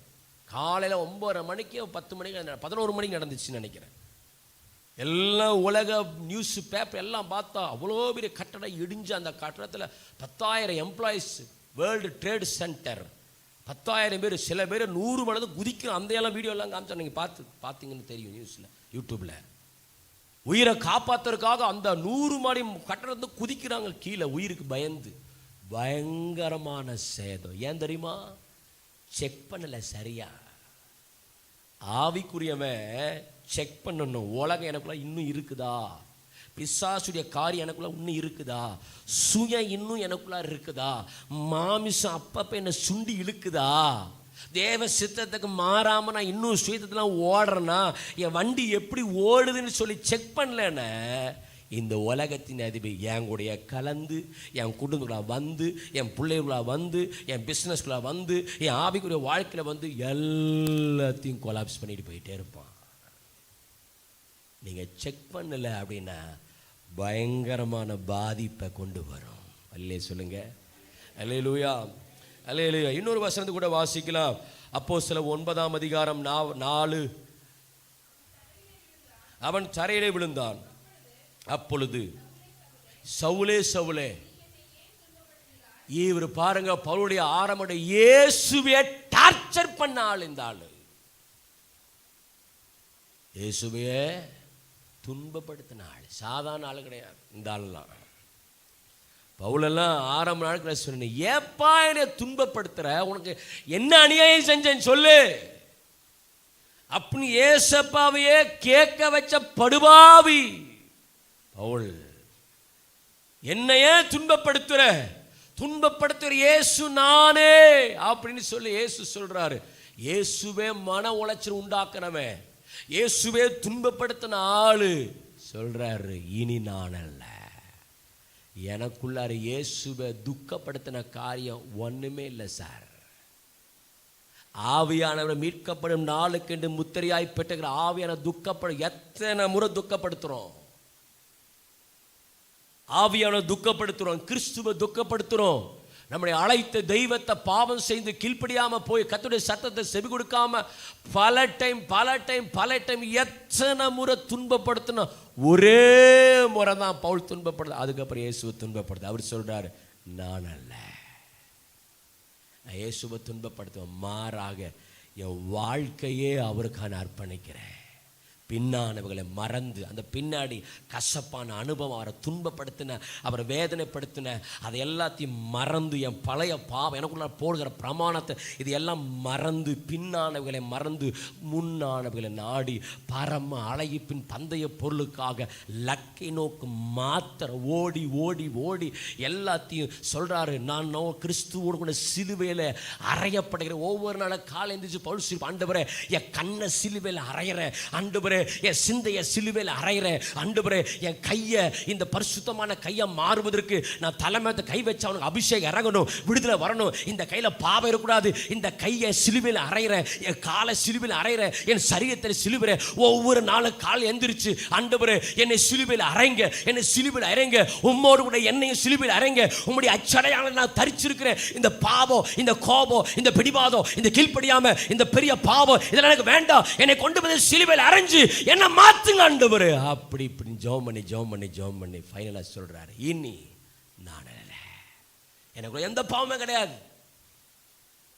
காலையில் 9:30 மணிக்கு 10 மணிக்கு 11 மணிக்கு நடந்துச்சுன்னு நினைக்கிறேன். எல்லாம் உலக நியூஸ் பேப்பர் எல்லாம் பார்த்தா அவ்வளோ பெரிய கட்டடம் இடிஞ்சு, அந்த கட்டடத்தில் 10,000 எம்ப்ளாயிஸ், வேர்ல்டு ட்ரேட் சென்டர் 10,000 பேர், சில பேர் 100 மடங்கு குதிக்கிறோம். அந்த எல்லாம் வீடியோ எல்லாம் காமிச்சா நீங்கள் பார்த்தீங்கன்னு தெரியும் நியூஸில், யூடியூப்ல. உயிரை காப்பாற்றுறதுக்காக அந்த 100 மாடி கட்டடத்தை குதிக்கிறாங்க கீழே, உயிருக்கு பயந்து. பயங்கரமான சேதம். ஏன் தெரியுமா? செக் பண்ணல சரியா. ஆவிக்குரியவன் செக் பண்ணணும், உலகம் எனக்குள்ள இன்னும் இருக்குதா, பிசாசுடைய காரியம் எனக்குள்ள இன்னும் இருக்குதா, சுய இன்னும் எனக்குள்ள இருக்குதா, மாமிசம் அப்பப்ப என்ன சுண்டி இழுக்குதா, தேவ சித்தத்துக்கு மாறாம நான் இன்னும் சுயத்தெல்லாம் ஓடுறேன்னா, என் வண்டி எப்படி ஓடுதுன்னு சொல்லி செக் பண்ணலன்னு இந்த உலகத்தின் அதிபதி என் கூடைய கலந்து, என் குடும்பங்களாக வந்து, என் பிள்ளைகளாக வந்து, என் பிஸ்னஸ்களாக வந்து, என் ஆவிக்குரிய வாழ்க்கையில் வந்து எல்லாத்தையும் கொலாப்ஸ் பண்ணிட்டு போயிட்டே இருப்பான். நீங்கள் செக் பண்ணலை அப்படின்னா பயங்கரமான பாதிப்பை கொண்டு வரும். அல்லே சொல்லுங்க, அல்லேலூயா, அல்லேலூயா. இன்னொரு வசனத்தை கூட வாசிக்கலாம். அப்போஸ்தலர் 9ஆம் அதிகாரம் 4. அவன் தரையிலே விழுந்தான். அப்பொழுது சவுலே சவுலே, இவர் பாருங்க, பவுலுடைய ஆரம்படைய இயேசுவே டார்ச்சர் பண்ண ஆள் இந்த ஆளு. இயேசுவே துன்பப்படுத்தின ஆள், சாதாரண ஆள் கிடையாது இந்த ஆளெல்லாம். பவுலெல்லாம் ஆரம்ப நாட்களை சொன்னேன், ஏப்பா என்னை துன்பப்படுத்துற, உனக்கு என்ன அநியாயம் செஞ்சேன்னு சொல்லு அப்படின்னு ஏசப்பாவையே கேட்க வச்ச படுபாவி பவுல். என்னையே துன்பப்படுத்துற இயேசு நானே அப்படின்னு சொல்லி இயேசு சொல்றாரு. இயேசுவே மன உளைச்சல் உண்டாக்குனவன், இயேசுவே துன்பப்படுத்தின ஆளு சொல்றாரு, இனி நான் அல்ல, எனக்குள்ளார இயேசுவை துக்கப்படுத்தின காரியம் ஒண்ணுமே இல்லை சார். ஆவியானவரை மீட்கப்படும் நாளுக்கென்று முத்திரையாய் பெற்றுகிற ஆவியான துக்கப்படும். எத்தனை முறை துக்கப்படுத்துறோம், ஆவியான துக்கப்படுத்துறோம், கிறிஸ்துவை துக்கப்படுத்துறோம். நம்முடைய அழைத்த தெய்வத்தை பாவம் செய்து கீழ்ப்படியாம போய் கர்த்தருடைய சத்தத்தை செவி கொடுக்காம பல டைம் எத்தனை முறை துன்பப்படுத்தின, ஒரே முறை தான் பவுல் துன்பப்படுது. அதுக்கப்புறம் இயேசுவை துன்பப்படுது. அவர் சொல்றாரு, நான் அல்ல, நான் இயேசுவை துன்பப்படுத்துவேன், மாறாக என் வாழ்க்கையே அவருக்கான அர்ப்பணிக்கிறேன். பின்னானவர்களை மறந்து, அந்த பின்னாடி கசப்பான அனுபவம், அவரை துன்பப்படுத்தின, அவரை வேதனைப்படுத்தின, அதை எல்லாத்தையும் மறந்து, என் பழைய பாவம், எனக்குள்ள போடுகிற பிரமாணத்தை இது எல்லாம் மறந்து, பின்னானவர்களை மறந்து முன்னானவர்களை நாடி பரம அழகிப்பின் பந்தய பொருளுக்காக லக்கை நோக்கு மாத்திர ஓடி ஓடி ஓடி எல்லாத்தையும் சொல்றாரு. நான் கிறிஸ்துவோடு கூட சிலுவையில் அறையப்படுகிற ஒவ்வொரு நாளும் காலை எழுந்திரிச்சு பவுல் சொல்லி, ஆண்டவரே என் கண்ணை சிலுவையில் அறையிறேன், ஆண்டவரே என் சிந்தைய சிலுவையில் அறையிறேன், ஆண்டவரே என் கையை, இந்த பரிசுத்தமான கையை மாறுவதற்கு நான் தலைமையை கை வச்சு அவனுக்கு அபிஷேகம் இறங்கணும், விடுதலை வரணும், இந்த கையில பாவம் இருக்கக்கூடாது, இந்த கையை சிலுவையில் அறையிறேன், என் காலை சிலுவையில் அறையிறேன், என் சரீரத்தில் சிலுவையில் ஒவ்வொரு நாளும் காலை எந்திரிச்சு, ஆண்டவரே என்னை சிலுவையில் அறைங்க, என்னை சிலுவையில் அறைங்க, உம்மோடு கூட என்னையும் சிலுவையில் அறைங்க, உம்முடைய அச்சடையாள நான் தரிச்சிருக்கிறேன், இந்த பாவம், இந்த கோபம், இந்த பிடிவாதம், இந்த கீழ்ப்படியாம இந்த பெரிய பாவம் இதெல்லாம் எனக்கு வேண்டாம், என்னை கொண்டு வந்து சிலுவையில் அறைஞ்சு என்ன மாத்துங்க ஆண்டவரே. அப்படி இப்படி ஜெபம் பண்ணி ஃபைனலா சொல்றாரு, இனி நான் அல்ல, எனக்கு எந்த பாவமே கிடையாது,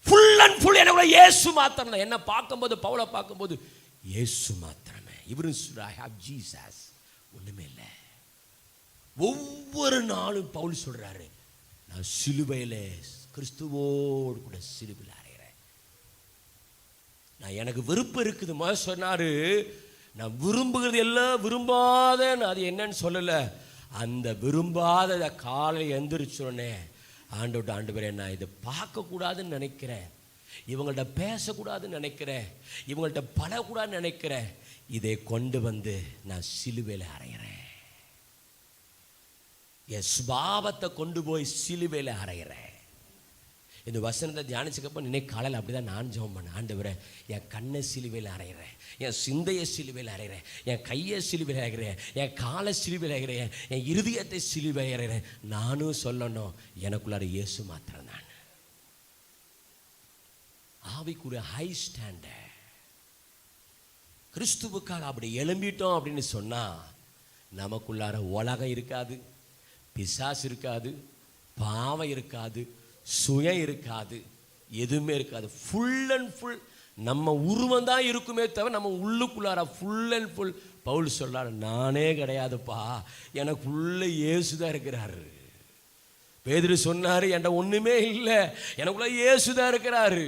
ஃபுல் அண்ட் ஃபுல் எனக்கு இயேசு மாத்திரம். என்ன பார்க்கும்போது, பவுலை பார்க்கும்போது இயேசு மாத்திரமே. இவரு ஐ ஹேவ் ஜீசஸ், ஒண்ணுமே இல்லை. ஒவ்வொரு நாளும் பவுல் சொல்றாரு, நான் சிலுவையில கிறிஸ்துவோடு கூட சிலுவையில் அறைகிறேன். நான் எனக்கு விருப்பம் இருக்குது. முதல் சொன்னாரு, நான் விரும்புகிறது எல்லாம் விரும்பாத, அது என்னன்னு சொல்லல, அந்த விரும்பாத காலை எந்திரிச்சோடனே ஆண்டவரே நான் இதை பார்க்கக்கூடாதுன்னு நினைக்கிறேன், இவங்கள்ட்ட பேசக்கூடாதுன்னு நினைக்கிறேன், இவங்கள்ட்ட பழகக்கூடாதுன்னு நினைக்கிறேன், இதை கொண்டு வந்து நான் சிலுவையில் அறைகிறேன், என் சுபாவத்தை கொண்டு போய் சிலுவையில் அறைகிறேன். இந்த வசனத்தை தியானிச்சக்கப்போ இன்னைக்கு காலையில் அப்படிதான் நான் ஜெபம் பண்ணேன், ஆண்டவரே என் கண்ணை சிலுவையில் அறைகிறேன், என் சிந்தையை சிலுவையில் அறைகிறேன், என் கையை சிலுவையில் அறைகிறேன், என் காலை சிலுவையில் அறைகிறேன், என் இருதயத்தை சிலுவையில் அறைகிறேன். நானும் சொல்லணும், எனக்குள்ளார இயேசு மாத்திரம் தான். ஆவிக்குரிய ஹை ஸ்டாண்டர்ட் கிறிஸ்துவுக்காக அப்படி எழும்பிட்டோம் அப்படின்னு சொன்னா நமக்குள்ளார உலகம் இருக்காது, பிசாசு இருக்காது, பாவம் இருக்காது, சுயம் இருக்காது, எதுவுமே இருக்காது. ஃபுல் அண்ட் ஃபுல் நம்ம உருவம் தான் இருக்குமே தவிர நம்ம உள்ளுக்குள்ளார ஃபுல் அண்ட் ஃபுல். பவுல் சொல்றாரு, நானே கிடையாதுப்பா, எனக்குள்ள இயேசு தான் இருக்கிறாரு. பேதுரு சொன்னாரு, என்கிட்ட ஒண்ணுமே இல்லை, எனக்குள்ள இயேசு தான் இருக்கிறாரு.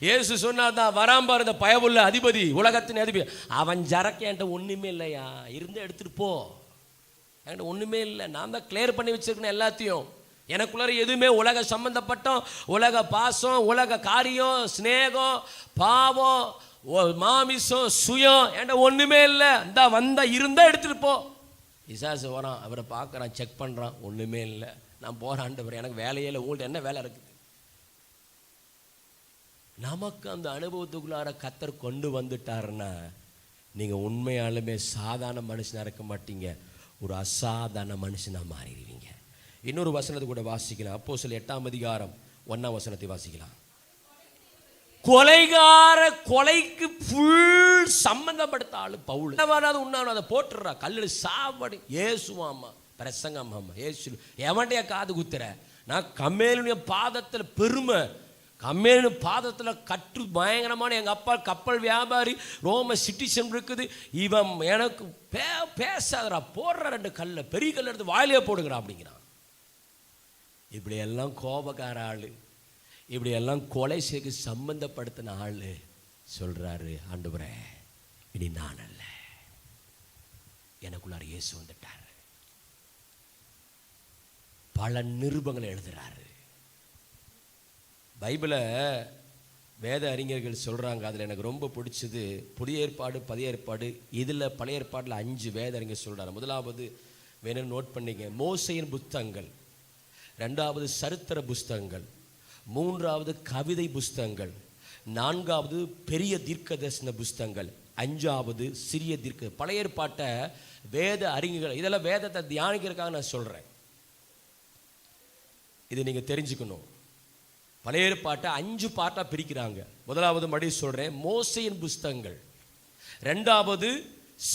இயேசு சொன்னாதான் வராம்பார் இந்த பயவுள்ள அதிபதி, உலகத்தின் அதிபதி, அவன் ஜரக்கு என்கிட்ட ஒண்ணுமே இல்லையா, இருந்து எடுத்துட்டு போ, என்கிட்ட ஒண்ணுமே இல்லை, நான் தான் கிளியர் பண்ணி வச்சிருக்கேன் எல்லாத்தையும். எனக்குள்ளார எதுவுமே உலக சம்பந்தப்பட்டோம், உலக பாசம், உலக காரியம், ஸ்நேகம், பாவம், மாமிசம், சுயம் என்கிட்ட ஒண்ணுமே இல்லை. இந்த வந்தா இருந்தா எடுத்துட்டு போ, பிசாசு வரான், அவரை பார்க்குறான், செக் பண்ணுறான், ஒன்றுமே இல்லை. நான் போகிறேன் ஆண்டவரே, எனக்கு வேலையே இல்லை, உங்கள்கிட்ட என்ன வேலை இருக்குது? நமக்கு அந்த அனுபவத்துக்குள்ளார கர்த்தர் கொண்டு வந்துட்டாருன்னா நீங்கள் உண்மையாலுமே சாதாரண மனுஷனாக இருக்க மாட்டீங்க, ஒரு அசாதாரண மனுஷனாக மாறிடுவீங்க. இன்னொரு வசனத்தை கூட வாசிக்கலாம். அப்போஸ்தலர் 8ஆம் அதிகாரம் 1ஆம் வசனத்தை வாசிக்கலாம். கொலைக்கு ஃபுல் சம்பந்தப்படுத்த ஆளு பவுல். உண்ணாலும் அதை போட்டுறா, கல்லில் சாவடி. ஏசுவாமா பிரசங்கம், ஆமா ஏசு. எவன்டைய காது குத்துற? நான் கம்மேலுடைய பாதத்தில் பெருமை, கம்மேலு பாதத்தில் கற்று பயங்கரமான, எங்கள் அப்பா கப்பல் வியாபாரி, ரோம சிட்டிசன் இருக்குது, இவன் எனக்கு பேசாதரா, போடுற 2 கல்லை, பெரிய கல் எடுத்து வாயிலே போடுகிறான் அப்படிங்கிறான். இப்படியெல்லாம் கோபக்கார ஆள், இப்படியெல்லாம் கொலை செய்ய சம்பந்தப்படுத்தின ஆள் சொல்கிறாரு, ஆண்டவரே இனி நான் அல்ல, எனக்குள்ளார இயேசு வந்துட்டார். பல நிருபங்களை எழுதுறாரு. பைபிளை வேத அறிஞர்கள் சொல்கிறாங்க, அதில் எனக்கு ரொம்ப பிடிச்சது புதிய ஏற்பாடு, பழைய ஏற்பாடு. இதில் பழைய ஏற்பாட்டில் 5 வேத அறிஞர் சொல்கிறார். முதலாவது வேணும் நோட் பண்ணிங்க, மோசேயின் புத்தகங்கள். 2வது சரித்திர புஸ்தகங்கள். 3வது கவிதை புஸ்தகங்கள். 4வது பெரிய தீர்க்கதரிசன புஸ்தகங்கள். 5வது சிறிய தீர்க்க. பழைய ஏற்பாட்டை வேத அறிஞர்கள், இதெல்லாம் வேதத்தை தியானிக்கிறதுக்காக நான் சொல்கிறேன், இது நீங்கள் தெரிஞ்சுக்கணும். பழைய ஏற்பாட்டை 5 பார்ட்டாக பிரிக்கிறாங்க. முதலாவது மடி சொல்கிறேன், மோசேயின் புஸ்தகங்கள். 2வது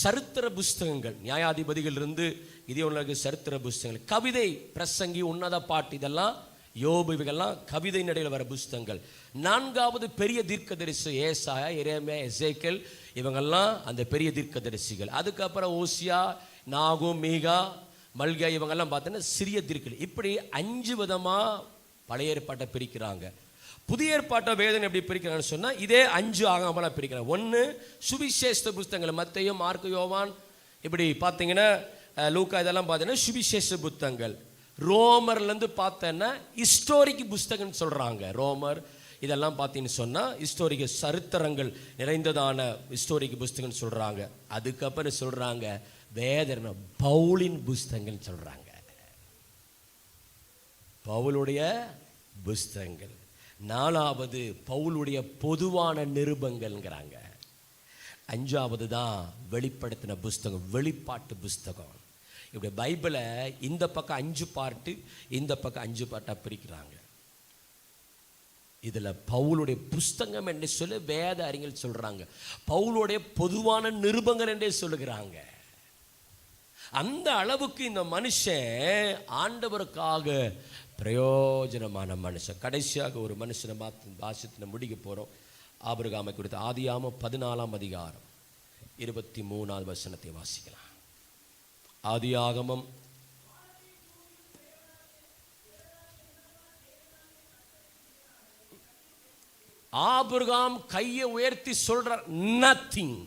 சரித்திர புஸ்தகங்கள், நியாயாதிபதிகள் இருந்து இதே சரித்திர புஸ்தகங்கள். கவிதை, பிரசங்கி, உன்னத பாட்டு, இதெல்லாம் யோபு, இவைகள்லாம் கவிதை நடையில் வர புஸ்தகங்கள். 4வது பெரிய தீர்க்கதரிசி, ஏசாயா, எரேமியா, எசேக்கியேல், இவங்கெல்லாம் அந்த பெரிய தீர்க்கதரிசிகள். அதுக்கப்புறம் ஓசியா, நாகும், மீகா, மல்கியா, இவங்கெல்லாம் பார்த்தீங்கன்னா சிறிய தீர்க்கதரிசி. இப்படி 5 விதமாக பழைய ஏற்பாட்டை பிரிக்கிறாங்க. புதிய ஏற்பாட்டை வேதனை எப்படி பிரிக்கிறாங்கன்னு சொன்னால் இதே 5 ஆகமமாக பிரிக்கிறாங்க. 1 சுவிசேஷ புத்தகங்கள், மத்தேயு, மார்க்கு, யோவான், இப்படி பார்த்தீங்கன்னா லூக்கா, இதெல்லாம் பார்த்தீங்கன்னா சுவிசேஷ புத்தகங்கள். ரோமர்லேருந்து பார்த்தேன்னா ஹிஸ்டோரிக் புஸ்தகம்னு சொல்கிறாங்க. ரோமர் இதெல்லாம் பார்த்தீங்கன்னு சொன்னால் ஹிஸ்டோரிக், சரித்திரங்கள் நிறைந்ததான ஹிஸ்டோரிக் புஸ்தகம்னு சொல்கிறாங்க. அதுக்கப்புறம் சொல்கிறாங்க வேதனை பவுலின் புஸ்தகங்கள்னு சொல்கிறாங்க, பவுலுடைய புஸ்தகங்கள். 4வது பவுலுடைய பொதுவான நிருபங்கள்ங்கிறாங்க. 5வது தான் வெளிப்படுத்தின புஸ்தகம், வெளிப்பாட்டு புஸ்தகம். இப்படி பைபிளை இந்த பக்கம் 5 பார்ட்டு, இந்த பக்கம் 5 பார்ட்டாக பிரிக்கிறாங்க. இதில் பவுலுடைய புஸ்தகம் என்று சொல்லி வேத அறிஞர்கள் சொல்கிறாங்க, பவுலுடைய பொதுவான நிருபங்கள் என்றே சொல்லுகிறாங்க. அந்த அளவுக்கு இந்த மனுஷன் ஆண்டவருக்காக பிரயோஜனமான மனுஷன். கடைசியாக ஒரு மனுஷனை வாசித்து முடிக்க போகிறோம். ஆபிரகாமை குறித்த ஆதியாகமம் 14ஆம் அதிகாரம் 23ஆவது வசனத்தை வாசிக்கலாம். ஆதியாகமம் ஆபிரகாம் கையை உயர்த்தி சொல்றார், நத்திங்,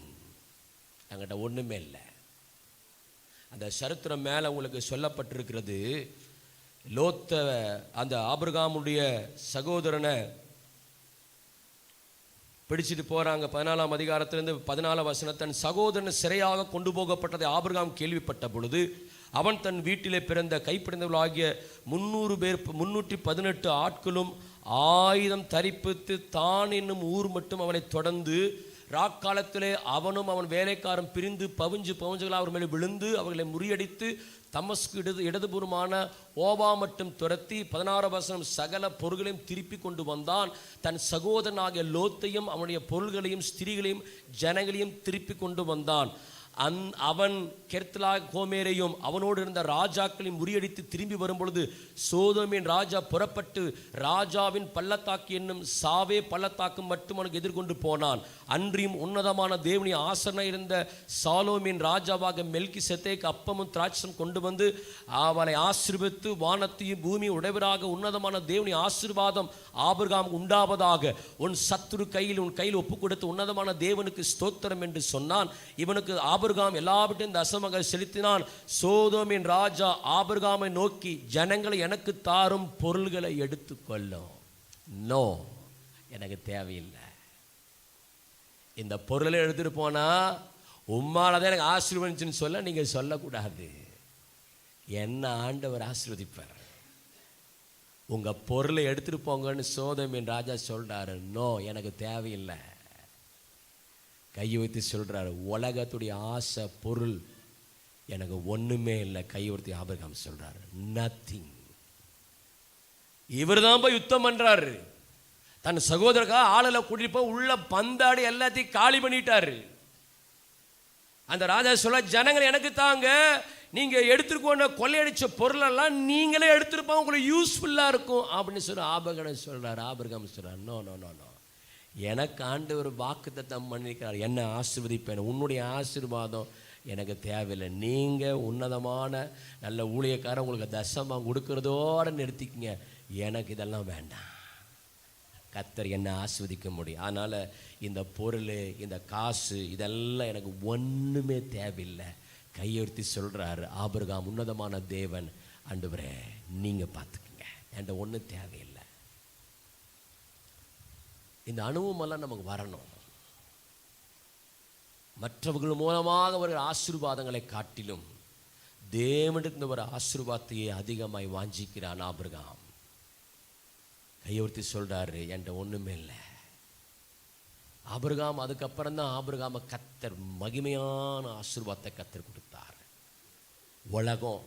என்கிட்ட ஒண்ணுமே இல்லை. அந்த சரித்திரம் மேல உங்களுக்கு சொல்லப்பட்டிருக்கிறது. லோத்த, அந்த ஆபிரகாமுடைய சகோதரனை பிடிச்சிட்டு போறாங்க. 14ஆம் அதிகாரத்திலிருந்து 14ஆம் வசனம், தன் சகோதரன் சிறையாக கொண்டு போகப்பட்டதை ஆபிரகாம் கேள்விப்பட்ட பொழுது அவன் தன் வீட்டிலே பிறந்த கைப்பிடிந்தவர்களாகிய 318 ஆட்களும் ஆயுதம் தரிப்பித்து தான் என்னும் ஊர் மட்டும் அவனை தொடர்ந்து, ராக்காலத்திலே அவனும் அவன் வேலைக்காரன் பிரிந்து பவுஞ்சுகளாக அவர் மேலே விழுந்து அவர்களை முறியடித்து தமஸ்கு இடதுபுறமான ஓபா மட்டும் துரத்தி 16ஆம் வசனம் சகல பொருள்களையும் திருப்பி கொண்டு வந்தான். தன் சகோதரனாகிய லோத்தையும் அவனுடைய பொருள்களையும் ஸ்திரீகளையும் ஜனங்களையும் திருப்பி கொண்டு வந்தான். அவன் கெர்த்தலா கோமேரையும் அவனோடு இருந்த ராஜாக்களையும் முறியடித்து திரும்பி வரும்பொழுது சோதோமின் ராஜா புறப்பட்டு ராஜாவின் பள்ளத்தாக்கு என்னும் சாவே பள்ளத்தாக்கு மட்டும் அவனுக்கு எதிர்கொண்டு போனான். அன்றியும் உன்னதமான தேவனி ஆசனை இருந்த சாலோமின் ராஜாவாக மெல்கிசேதேக்கு அப்பமும் திராட்சம் கொண்டு வந்து அவனை ஆசீர்வதித்து, வானத்தையும் பூமி உடையவராக உன்னதமான தேவனி ஆசீர்வாதம் ஆபிரகாம் உண்டாவதாக, உன் சத்துரு கையில் உன் கையில் ஒப்பு கொடுத்து உன்னதமான தேவனுக்கு ஸ்தோத்திரம் என்று சொன்னான். இவனுக்கு ஆபிரகாம் எல்லாவற்றையும் தசமமாக செலுத்தினான். சோதோமின் ராஜா ஆபிரகாமை நோக்கி, ஜனங்களை எனக்கு தாரும், பொருள்களை எடுத்துக்கொள்ளும். நோ, எனக்கு தேவையில்லை. இந்த பொருளை எடுத்துட்டு போனா உம்மாலதான் எனக்கு ஆசீர்வதிச்சுன்னு சொல்ல நீங்க சொல்லக்கூடாது. என்ன ஆண்டவர் ஆசீர்வதிப்பார். உங்க பொருளை எடுத்துட்டு போங்கன்னு சோதோமின் ராஜா சொல்றாரு. நோ, எனக்கு தேவையில்லை. கையை வைத்து சொல்றாரு, உலகத்துடைய ஆசை பொருள் எனக்கு ஒண்ணுமே இல்லை. கையை வைத்து ஆபிரகாம் சொல்றாரு, நத்திங். இவர் தான் போய் யுத்தம் பண்றாரு. தன் சகோதரக்காக ஆளுல கூட்டிட்டு போய் உள்ள பந்தாடி எல்லாத்தையும் காலி பண்ணிட்டாரு. அந்த ராஜா சொல்ல, ஜனங்கள் எனக்கு தாங்க, நீங்க எடுத்துக்கொண்ட கொள்ளையடிச்ச பொருளெல்லாம் நீங்களே எடுத்துருப்பா, உங்களுக்கு யூஸ்ஃபுல்லா இருக்கும் அப்படின்னு சொல்லி ஆபிரகாம் சொல்றாரு. ஆபிரகாம் சொல்றாரு, நோ நோ நோ நோ, எனக்கு ஆண்டவர் வாக்குத்தத்தம் பண்ணிருக்கிறார், என்ன ஆசீர்வதிப்பேன், உன்னுடைய ஆசீர்வாதம் எனக்கு தேவையில்லை. நீங்க உன்னதமான நல்ல ஊழியக்காரன், உங்களுக்கு தசமாக கொடுக்கறதோட நிறுத்திக்கங்க, எனக்கு இதெல்லாம் வேண்டாம். கர்த்தர் என்ன ஆசீர்வதிக்க முடியும். அதனால இந்த பொருள், இந்த காசு, இதெல்லாம் எனக்கு ஒண்ணுமே தேவையில்லை. கையெழுத்தி சொல்றாரு ஆபிரகாம், உன்னதமான தேவன், ஆண்டவரே நீங்க பார்த்துக்குங்க, என்கிட்ட ஒன்றும் தேவையில்லை. இந்த அனுபவமெல்லாம் நமக்கு வரணும். மற்றவர்கள் மூலமாக ஒரு ஆசீர்வாதங்களை காட்டிலும் தேவனிடத்தில் ஒரு ஆசீர்வாதத்தையே அதிகமாய் வாஞ்சிக்கிறான் ஆபிரகாம். கையெழுத்தி சொல்றாரு, என்கிட்ட ஒண்ணுமே இல்லை. ஆபிரகாம் அதுக்கப்புறம் தான் ஆபிரகாம கர்த்தர் மகிமையான ஆசீர்வாதத்தை கர்த்தர் கொடுத்தார். உலகம்,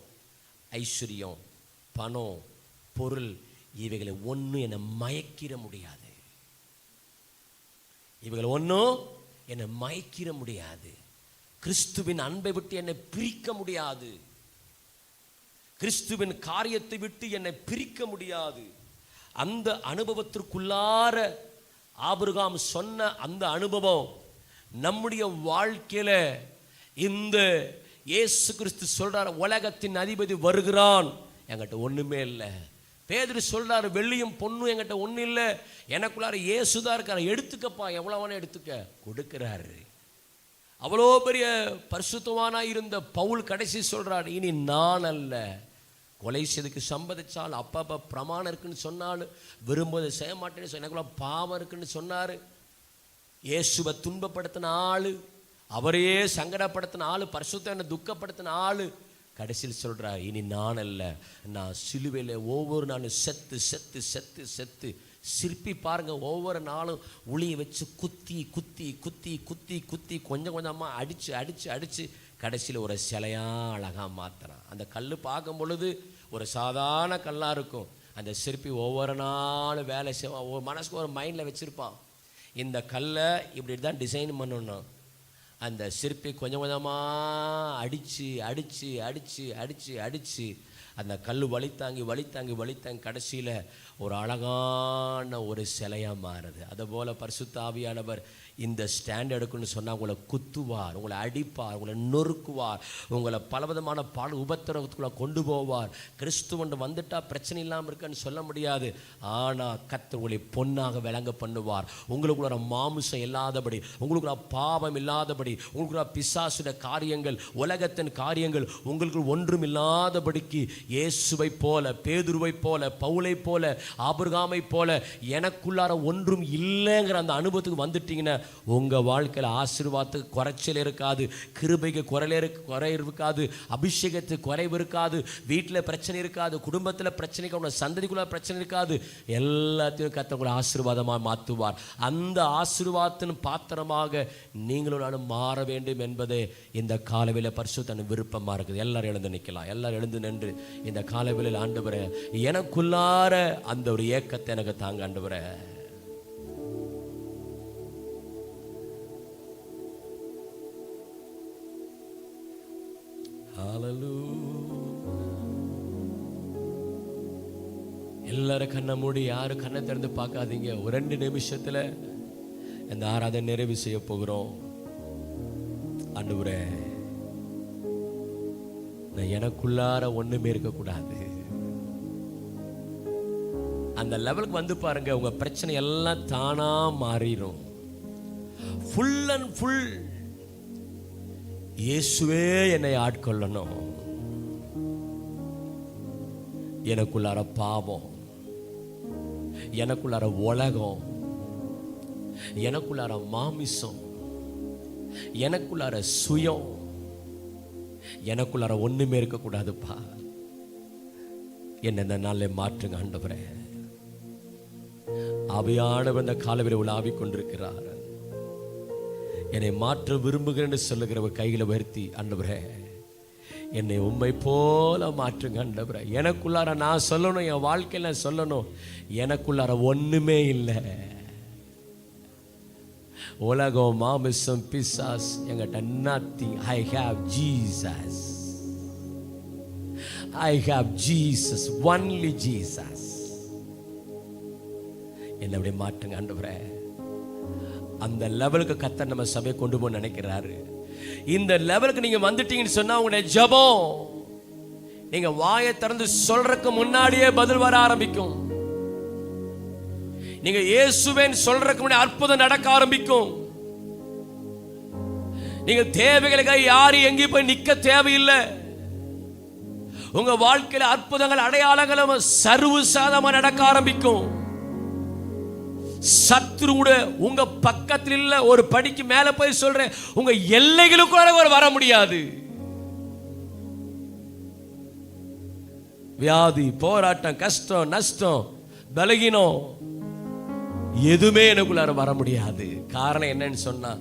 ஐஸ்வர்யம், பணம், பொருள், இவைகளை ஒன்றும் என்னை மயக்கிற முடியாது. இவைகள் ஒன்றும் என்னை மயக்கிற முடியாது. கிறிஸ்துவின் அன்பை விட்டு என்னை பிரிக்க முடியாது. கிறிஸ்துவின் காரியத்தை விட்டு என்னை பிரிக்க முடியாது. அந்த அனுபவத்திற்குள்ளார ஆபிரகாம் சொன்ன அந்த அனுபவம் நம்முடைய வாழ்க்கையில இந்த இயேசு கிறிஸ்து சொல்றார், உலகத்தின் அதிபதி வருகிறான், என்கிட்ட ஒண்ணுமே இல்லை. பேதுரு சொல்றாரு, வெள்ளியும் பொண்ணும் என்கிட்ட ஒன்றும் இல்லை, எனக்குள்ளார இயேசுதான் இருக்காரு, எடுத்துக்கப்பா, எவ்வளவான எடுத்துக்க கொடுக்கிறாரு. அவ்வளோ பெரிய பரிசுத்தவானா இருந்த பவுல் கடைசி சொல்றாரு, இனி நான் அல்ல, கொலை செய்துக்கு சம்பதிச்சால் அப்பப்போ பிரமாணம் இருக்குன்னு சொன்னாலும் விரும்புவதை செய்ய மாட்டேன்னு எனக்குள்ள பாவம் இருக்குன்னு சொன்னார். இயேசுவை துன்பப்படுத்தின ஆளு, அவரையே சங்கடப்படுத்தின ஆளு, பரிசுத்தனை துக்கப்படுத்தின ஆளு, கடைசியில் சொல்றார், இனி நான் அல்ல, நான் சிலுவையில் ஒவ்வொரு நாளும் செத்து செத்து செத்து செத்து சிற்பி பாருங்க, ஒவ்வொரு நாளும் உளியை வச்சு குத்தி குத்தி குத்தி குத்தி குத்தி கொஞ்சம் கொஞ்சமாக அடித்து அடித்து அடித்து கடைசியில் ஒரு சிலையாக அழகாக மாற்றுறான். அந்த கல் பார்க்கும் பொழுது ஒரு சாதாரண கல்லாக இருக்கும். அந்த சிற்பி ஒவ்வொரு நாளும் வேலை செய்வான். ஒரு மனசுக்கு ஒரு மைண்டில் வச்சுருப்பான், இந்த கல்லை இப்படி தான் டிசைன் பண்ணணும். அந்த சிற்பி கொஞ்சம் கொஞ்சமாக அடித்து அடித்து அடித்து அடித்து அடித்து அந்த கல் வலித்தாங்கி வலித்தாங்கி வலித்தாங்கி கடைசியில் ஒரு அழகான ஒரு சிலையாக மாறுது. அதுபோல் பரிசுத்த ஆவியானவர் இந்த ஸ்டாண்ட் எடுக்கணும்னு சொன்னால் உங்களை குத்துவார், உங்களை அடிப்பார், உங்களை நொறுக்குவார், உங்களை பலவிதமான பால் உபத்திரவத்துக்குள்ளே கொண்டு போவார். கிறிஸ்துவன் வந்துட்டால் பிரச்சனை இல்லாமல் இருக்குன்னு சொல்ல முடியாது. ஆனால் கர்த்தர் உங்களை பொன்னாக விளங்க பண்ணுவார். உங்களுக்குள்ள மாமிசம் இல்லாதபடி, உங்களுக்குள்ள பாவம் இல்லாதபடி, உங்களுக்குள்ள பிசாசுடைய காரியங்கள், உலகத்தின் காரியங்கள் உங்களுக்கு ஒன்றும் இல்லாதபடிக்கு இயேசுவை போல, பேதுருவை போல, பவுலை போல, ஆபிரகாமை போல எனக்குள்ளார ஒன்றும் இல்லைங்கிற அந்த அனுபவத்துக்கு வந்துட்டீங்கன்னா உங்கள் வாழ்க்கையில் ஆசீர்வாதத்துக்கு குறைச்சல் இருக்காது, கிருபைக்கு குறை இருக்காது, அபிஷேகத்துக்கு குறைவு இருக்காது, வீட்டில் பிரச்சனை இருக்காது, குடும்பத்தில் பிரச்சனை, உங்கள் சந்ததிக்குள்ள பிரச்சனை இருக்காது. எல்லாத்தையும் கர்த்தர் உங்களை ஆசீர்வாதமாக மாற்றுவார். அந்த ஆசீர்வாதத்தின் பாத்திரமாக நீங்களும் நானும் மாற வேண்டும் என்பதே இந்த காலவேளை பரிசுத்தன் விருப்பமாக இருக்குது. எல்லாரும் எழுந்து நிற்கலாம். எல்லாரும் எழுந்து நின்று இந்த காலவேளையில் ஆண்டவரே எனக்குள்ளார அந்த ஒரு ஏக்கத்தை எனக்கு தாங்க ஆண்டவரே. எல்லாரும் கண்ணை மூடி, யாரும் கண்ணை திறந்து பார்க்காதீங்க. ஒரு 2 நிமிஷத்துல இந்த ஆராதனை நிறைவு செய்ய போகிறோம். ஆண்டவரே, நான் எனக்குள்ளார ஒண்ணுமே இருக்கக்கூடாது. அந்த லெவலுக்கு வந்து பாருங்க, உங்க பிரச்சனை எல்லாம் தானா மாறிடும். ஃபுல் அண்ட் ஃபுல் இயேசுவே என்னை ஆட்கொள்ளணும். எனக்குள்ளார பாவம், எனக்குள்ளார உலகம், எனக்குள்ளார மாமிசம், எனக்குள்ளார சுயம், எனக்குள்ளார ஒண்ணுமே இருக்கக்கூடாதுப்பா. என்ன இந்த நாளில் மாற்றுங்க ஆண்டவரே. ஆவியானவர் இந்த காலவெளியில் உலாவிக் கொண்டிருக்கிறார். என்னை மாற்ற விரும்புகிறேன்னு சொல்லுகிறவர் கைகளை உயர்த்தி, ஆண்டவரே என்னை உம்மை போல மாற்றுங்க ஆண்டவரே. எனக்குள்ளார நான் சொல்லணும், என் வாழ்க்கையில சொல்லணும், எனக்குள்ளார ஒண்ணுமே இல்லை. உலகம், மாமிசம், பிசாஸ் என்கிட்ட nothing. I have Jesus. I have Jesus, only Jesus. என்ன அப்படி மாற்றுங்க ஆண்டவரே. அந்த லெவலுக்கு கர்த்தர் நம்ம சபையை கொண்டு போய் நினைக்கிறாரு. இந்த லெவலுக்கு நீங்க வந்துட்டீங்கன்னு சொன்னா உங்களுடைய ஜெபம் நீங்க வாயை திறந்து சொல்றதுக்கு முன்னாடியே பதில் வர ஆரம்பிக்கும். நீங்க இயேசுவேன் சொல்றதுக்கு முன்னாடி அற்புதம் நடக்க ஆரம்பிக்கும். நீங்க தேவைகளுக்காக யாரும் எங்கேயும் போய் நிக்க தேவையில்லை. உங்க வாழ்க்கையில அற்புதங்கள், அடையாளங்களும் சர்வசாதாரணமா நடக்க ஆரம்பிக்கும். சத்துருவோட உங்க பக்கத்தில் இல்ல, ஒரு படிக்கு மேல போய் சொல்றேன், உங்க எல்லைகளுக்குள்ள வர முடியாது. வியாதி, போராட்டம், கஷ்டம், நஷ்டம், பலகீனம் எதுவுமே எனக்குள்ளார வர முடியாது. காரணம் என்னன்னு சொன்னா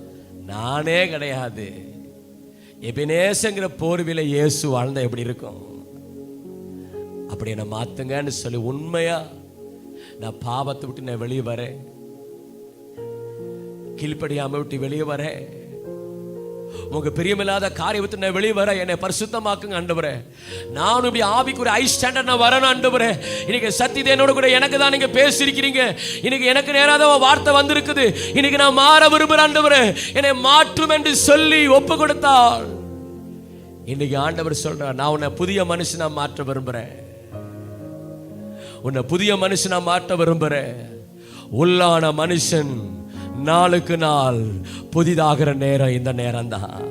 நானே கிடையாது. எபினேசங்கிற போர்வில இயேசு வாழ்ந்தா எப்படி இருக்கும்? அப்படி என்ன மாத்துங்கன்னு சொல்லி உண்மையா நான் பாவத்தை விட்டு நான் வெளியே வரேன், கீழ்ப்படியாம விட்டு வெளியே வரேன், உங்க பிரியமில்லாத காரியத்தை நான் வெளியே வர என்னை பரிசுத்தமாக்குங்க ஆண்டவரே. நான் இப்படி ஆவிக்குரிய ஹை ஸ்டாண்டர்ட் நான் வரணும் ஆண்டவரே. இன்னைக்கு சத்தியதேனோட கூட எனக்கு தான் நீங்க பேசியிருக்கிறீங்க. இன்னைக்கு எனக்கு நேராத வார்த்தை வந்திருக்குது. இன்னைக்கு நான் மாற விரும்புறேன் ஆண்டவரே, என்னை மாற்றும் என்று சொல்லி ஒப்பு கொடுத்தால் இன்னைக்கு ஆண்டவர் சொல்றார், நான் உன்னை புதிய மனுஷனா மாற்ற விரும்புறேன். உன்னை புதிய மனுஷனா மாற்ற விரும்புறேன். உள்ளான மனுஷன் நாளுக்கு நாள் புதிதாகிற நேரம் இந்த நேரம் தான்.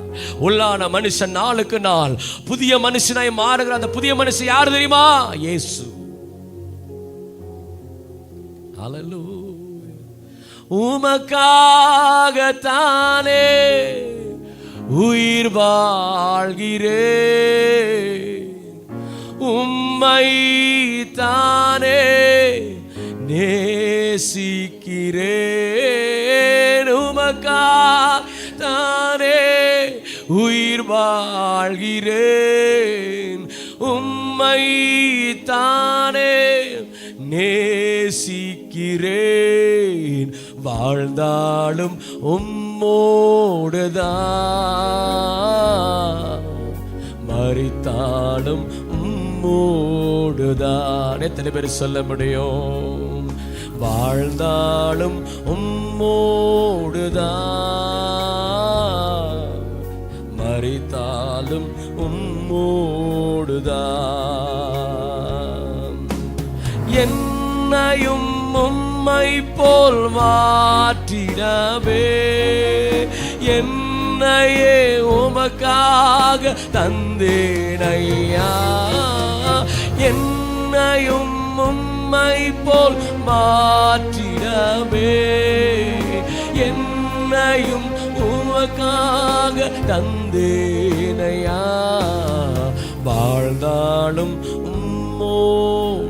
உள்ளான மனுஷன் நாளுக்கு நாள் புதிய மனுஷனாய் மாறுகிற அந்த புதிய மனுஷன் யார் தெரியுமா? இயேசு. ஹல்லேலூயா. உமக்காகத்தானே உயிர் வாழ்கிறேன், உம்மை தானே நேசிக்கிறேன், உமக்காகத்தானே உயிர் வாழ்கிறேன், உம்மை தானே நேசிக்கிறேன், வாழ்ந்தாலும் உம்மோடுதான், மரித்தாலும் உம்மோடுதான். எத்தனை பேர் சொல்ல முடியும்? வாழ்ந்தாலும் உம்மோடுதான், மரித்தாலும் உம்மோடுதான். என்னையும் உம்மை போல் மாற்றிடவே என்னையே உமக்காக தந்தேனையா. என்னையும் உம்மை போல் மாற்றிடவே என்னையும் உமக்காக தந்தேனையா. வாழ்ந்தாலும் உம்மோடுதான்,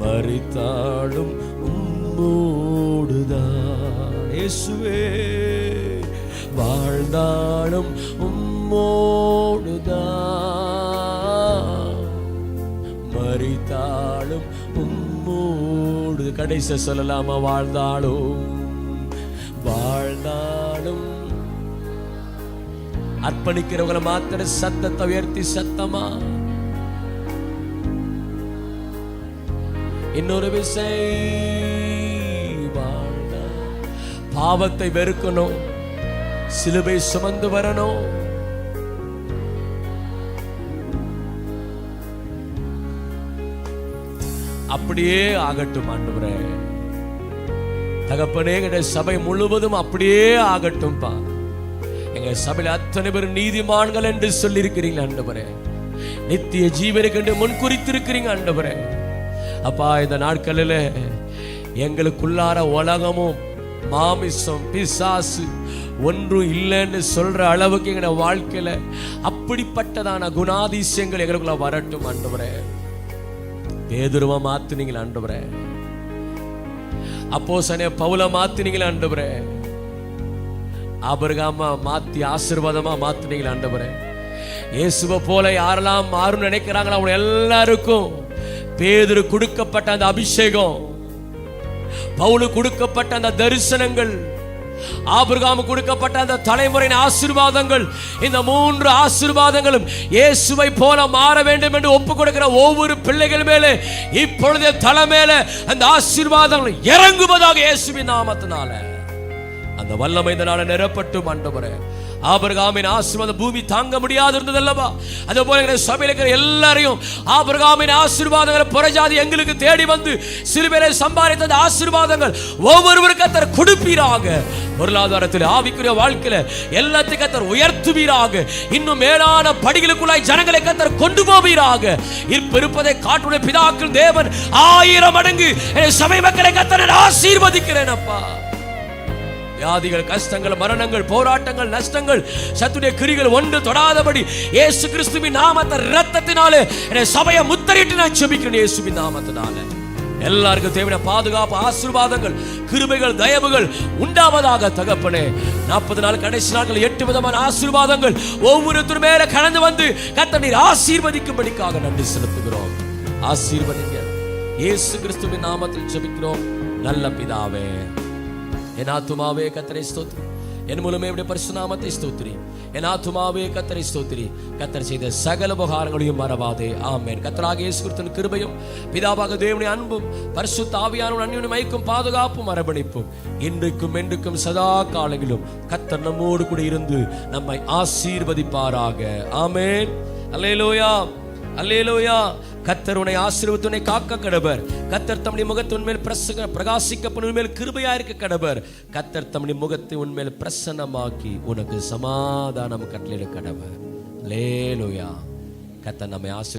மரித்தாலும் உம்மோடுதான். இயேசுவே, வாழ்ந்தாலும் உம்மோடுதான், மரித்தாலும் உம்மோடு. கடைசி சொல்லலாமா? வாழ்ந்தாலும் வாழ்ந்தாலும். அர்ப்பணிக்கிறவங்களை மாத்திர சத்தத்தை உயர்த்தி சத்தமா இன்னொரு விசை வாழ்ந்த. பாவத்தை வெறுக்கணும், சிலுவை சுமந்து வரணும். அப்படியே ஆகட்டும் ஆண்டவரே. தகப்பனே, எங்க சபை முழுவதும் அப்படியே ஆகட்டும்பா. எங்க சபையில் அத்தனை பேர் நீதிமான்கள் என்று சொல்லி இருக்கிறீங்க ஆண்டவரே. நித்திய ஜீவனுக்கு முன் குறித்திருக்கிறீங்க ஆண்டவரே. அப்பா, இந்த நாட்களில் எங்களுக்குள்ளார உலகமும் மாமிசம் பிசாசு ஒன்றும் இல்லைன்னு சொல்ற அளவுக்கு எங்க வாழ்க்கையில அப்படிப்பட்டதான குணாதிசயங்கள் எங்களுக்குள்ள வரட்டும் ஆண்டவரே. பேதுருவ மாத்துனீங்களா ஆண்டவரே, அப்போஸ்தலனாகிய பவுல மாத்துனீங்களா ஆண்டவரே, ஆபிரகாமை மாத்தி ஆசீர்வாதமா மாத்துனீங்களா ஆண்டவரே. இயேசுவை போல யாரெல்லாம் மாறும் நினைக்கிறாங்களோ அவங்க எல்லாருக்கும் பேதுரு கொடுக்கப்பட்ட அந்த அபிஷேகம், பவுலு கொடுக்கப்பட்ட அந்த தரிசனங்கள், ஆபிரகாம் கொடுக்கப்பட்ட அந்த தலைமுறையின் ஆசீர்வாதங்கள், இந்த 3 ஆசீர்வாதங்களும் இயேசுவை போல மாற வேண்டும் என்று ஒப்பு கொடுக்கிற ஒவ்வொரு பிள்ளைகள் மேலே இப்பொழுதே தலை மேல அந்த ஆசீர்வாதங்கள் இறங்குவதாக இயேசுவின் நாமத்தினால அந்த வல்லமை இந்த நாள நிரப்பட்டும் ஆண்டவரே. ஆபிரகாமின் ஆசீர்வாதம் பூமி தாங்க முடியாது இருந்ததல்லவா, அதே போல சபையில் இருக்கிற எல்லாரையும் ஆபிரகாமின் ஆசீர்வாதங்களை புறஜாதி எங்களுக்கு தேடி வந்து சிலுவையிலே சம்பாதித்த அந்த ஆசீர்வாதங்கள் ஒவ்வொருவருக்கு கர்த்தர் கொடுப்பீராக. பொருளாதாரத்தில், ஆவிக்குரிய வாழ்க்கையில எல்லாத்தையும் கர்த்தர் உயர்த்துவீராக. இன்னும் மேலான படிகளுக்குள்ளாய் ஜனங்களை கர்த்தர் கொண்டு போவீராக. இருப்பதை காட்டுடைய பிதாக்கள் தேவன் 1000 மடங்கு சபை மக்களை கர்த்தர் ஆசீர்வதிக்கிறேன் அப்பா. வியாதிகள், கஷ்டங்கள், மரணங்கள், போராட்டங்கள், நஷ்டங்கள், சத்துடைய கிரிகள் ஒன்று தொடாதபடி இயேசு கிறிஸ்துவின் நாமத்தை இரத்தத்தினாலே சபையை முத்திரையிட்டு நான் ஜெபிக்கிறேன். இயேசுவின் நாமத்தினாலே எல்லாருக்கும் தேவையான பாதுகாப்பு, ஆசீர்வாதங்கள், கிருபைகள், தயவுகள் உண்டாவதாக தகப்பனே. 40 நாள் கடைசி நாட்கள் 8 விதமான ஆசீர்வாதங்கள் ஒவ்வொருத்தர் மேல கடந்து வந்து கர்த்தர் நீர் ஆசீர்வதிக்கும்படிக்காக நன்றி செலுத்துகிறோம். ஆசீர்வதிங்க இயேசு கிறிஸ்துவின் நாமத்தில் ஜெபிக்கிறோம் நல்ல பிதாவே. என் ஆத்துமாவே கர்த்தரை ஸ்தோத்திரி, என் மூலமே பரிசுத்த நாமத்தை ஸ்தோத்திரி. என் ஆத்துமாவே கர்த்தரை ஸ்தோத்திரி, கர்த்தர் செய்த சகல உபகாரங்களையும் மறவாதே. ஆமென். கர்த்தராகிய இயேசு கிறிஸ்துவின் கிருபையும் பிதாவாக தேவனுடைய அன்பும் பரிசுத்த ஆவியானவரின் அன்பின் மைக்கும் பாதுகாப்பும் அரவணைப்பும் இன்றைக்கும் என்றுக்கும் சதா காலங்களிலும் கர்த்தர் நம்மோடு கூட இருந்து நம்மை ஆசீர்வதிப்பாராக. ஆமென். அல்லேலூயா, அல்லேலூயா. கர்த்தர் உன்னை ஆசீர்வதித்து உன்னை காக்க கடவர். கர்த்தர் தம்முடைய முகத்தை உன்மேல் பிரகாசிக்க உன்மேல் கிருபையா இருக்க கடவர். கர்த்தர் தம்முடைய முகத்தை உன்மேல் பிரசன்னமாக்கி உனக்கு சமாதானம் கட்டளையிட கடவர். அல்லேலூயா. கர்த்தர் நம்மை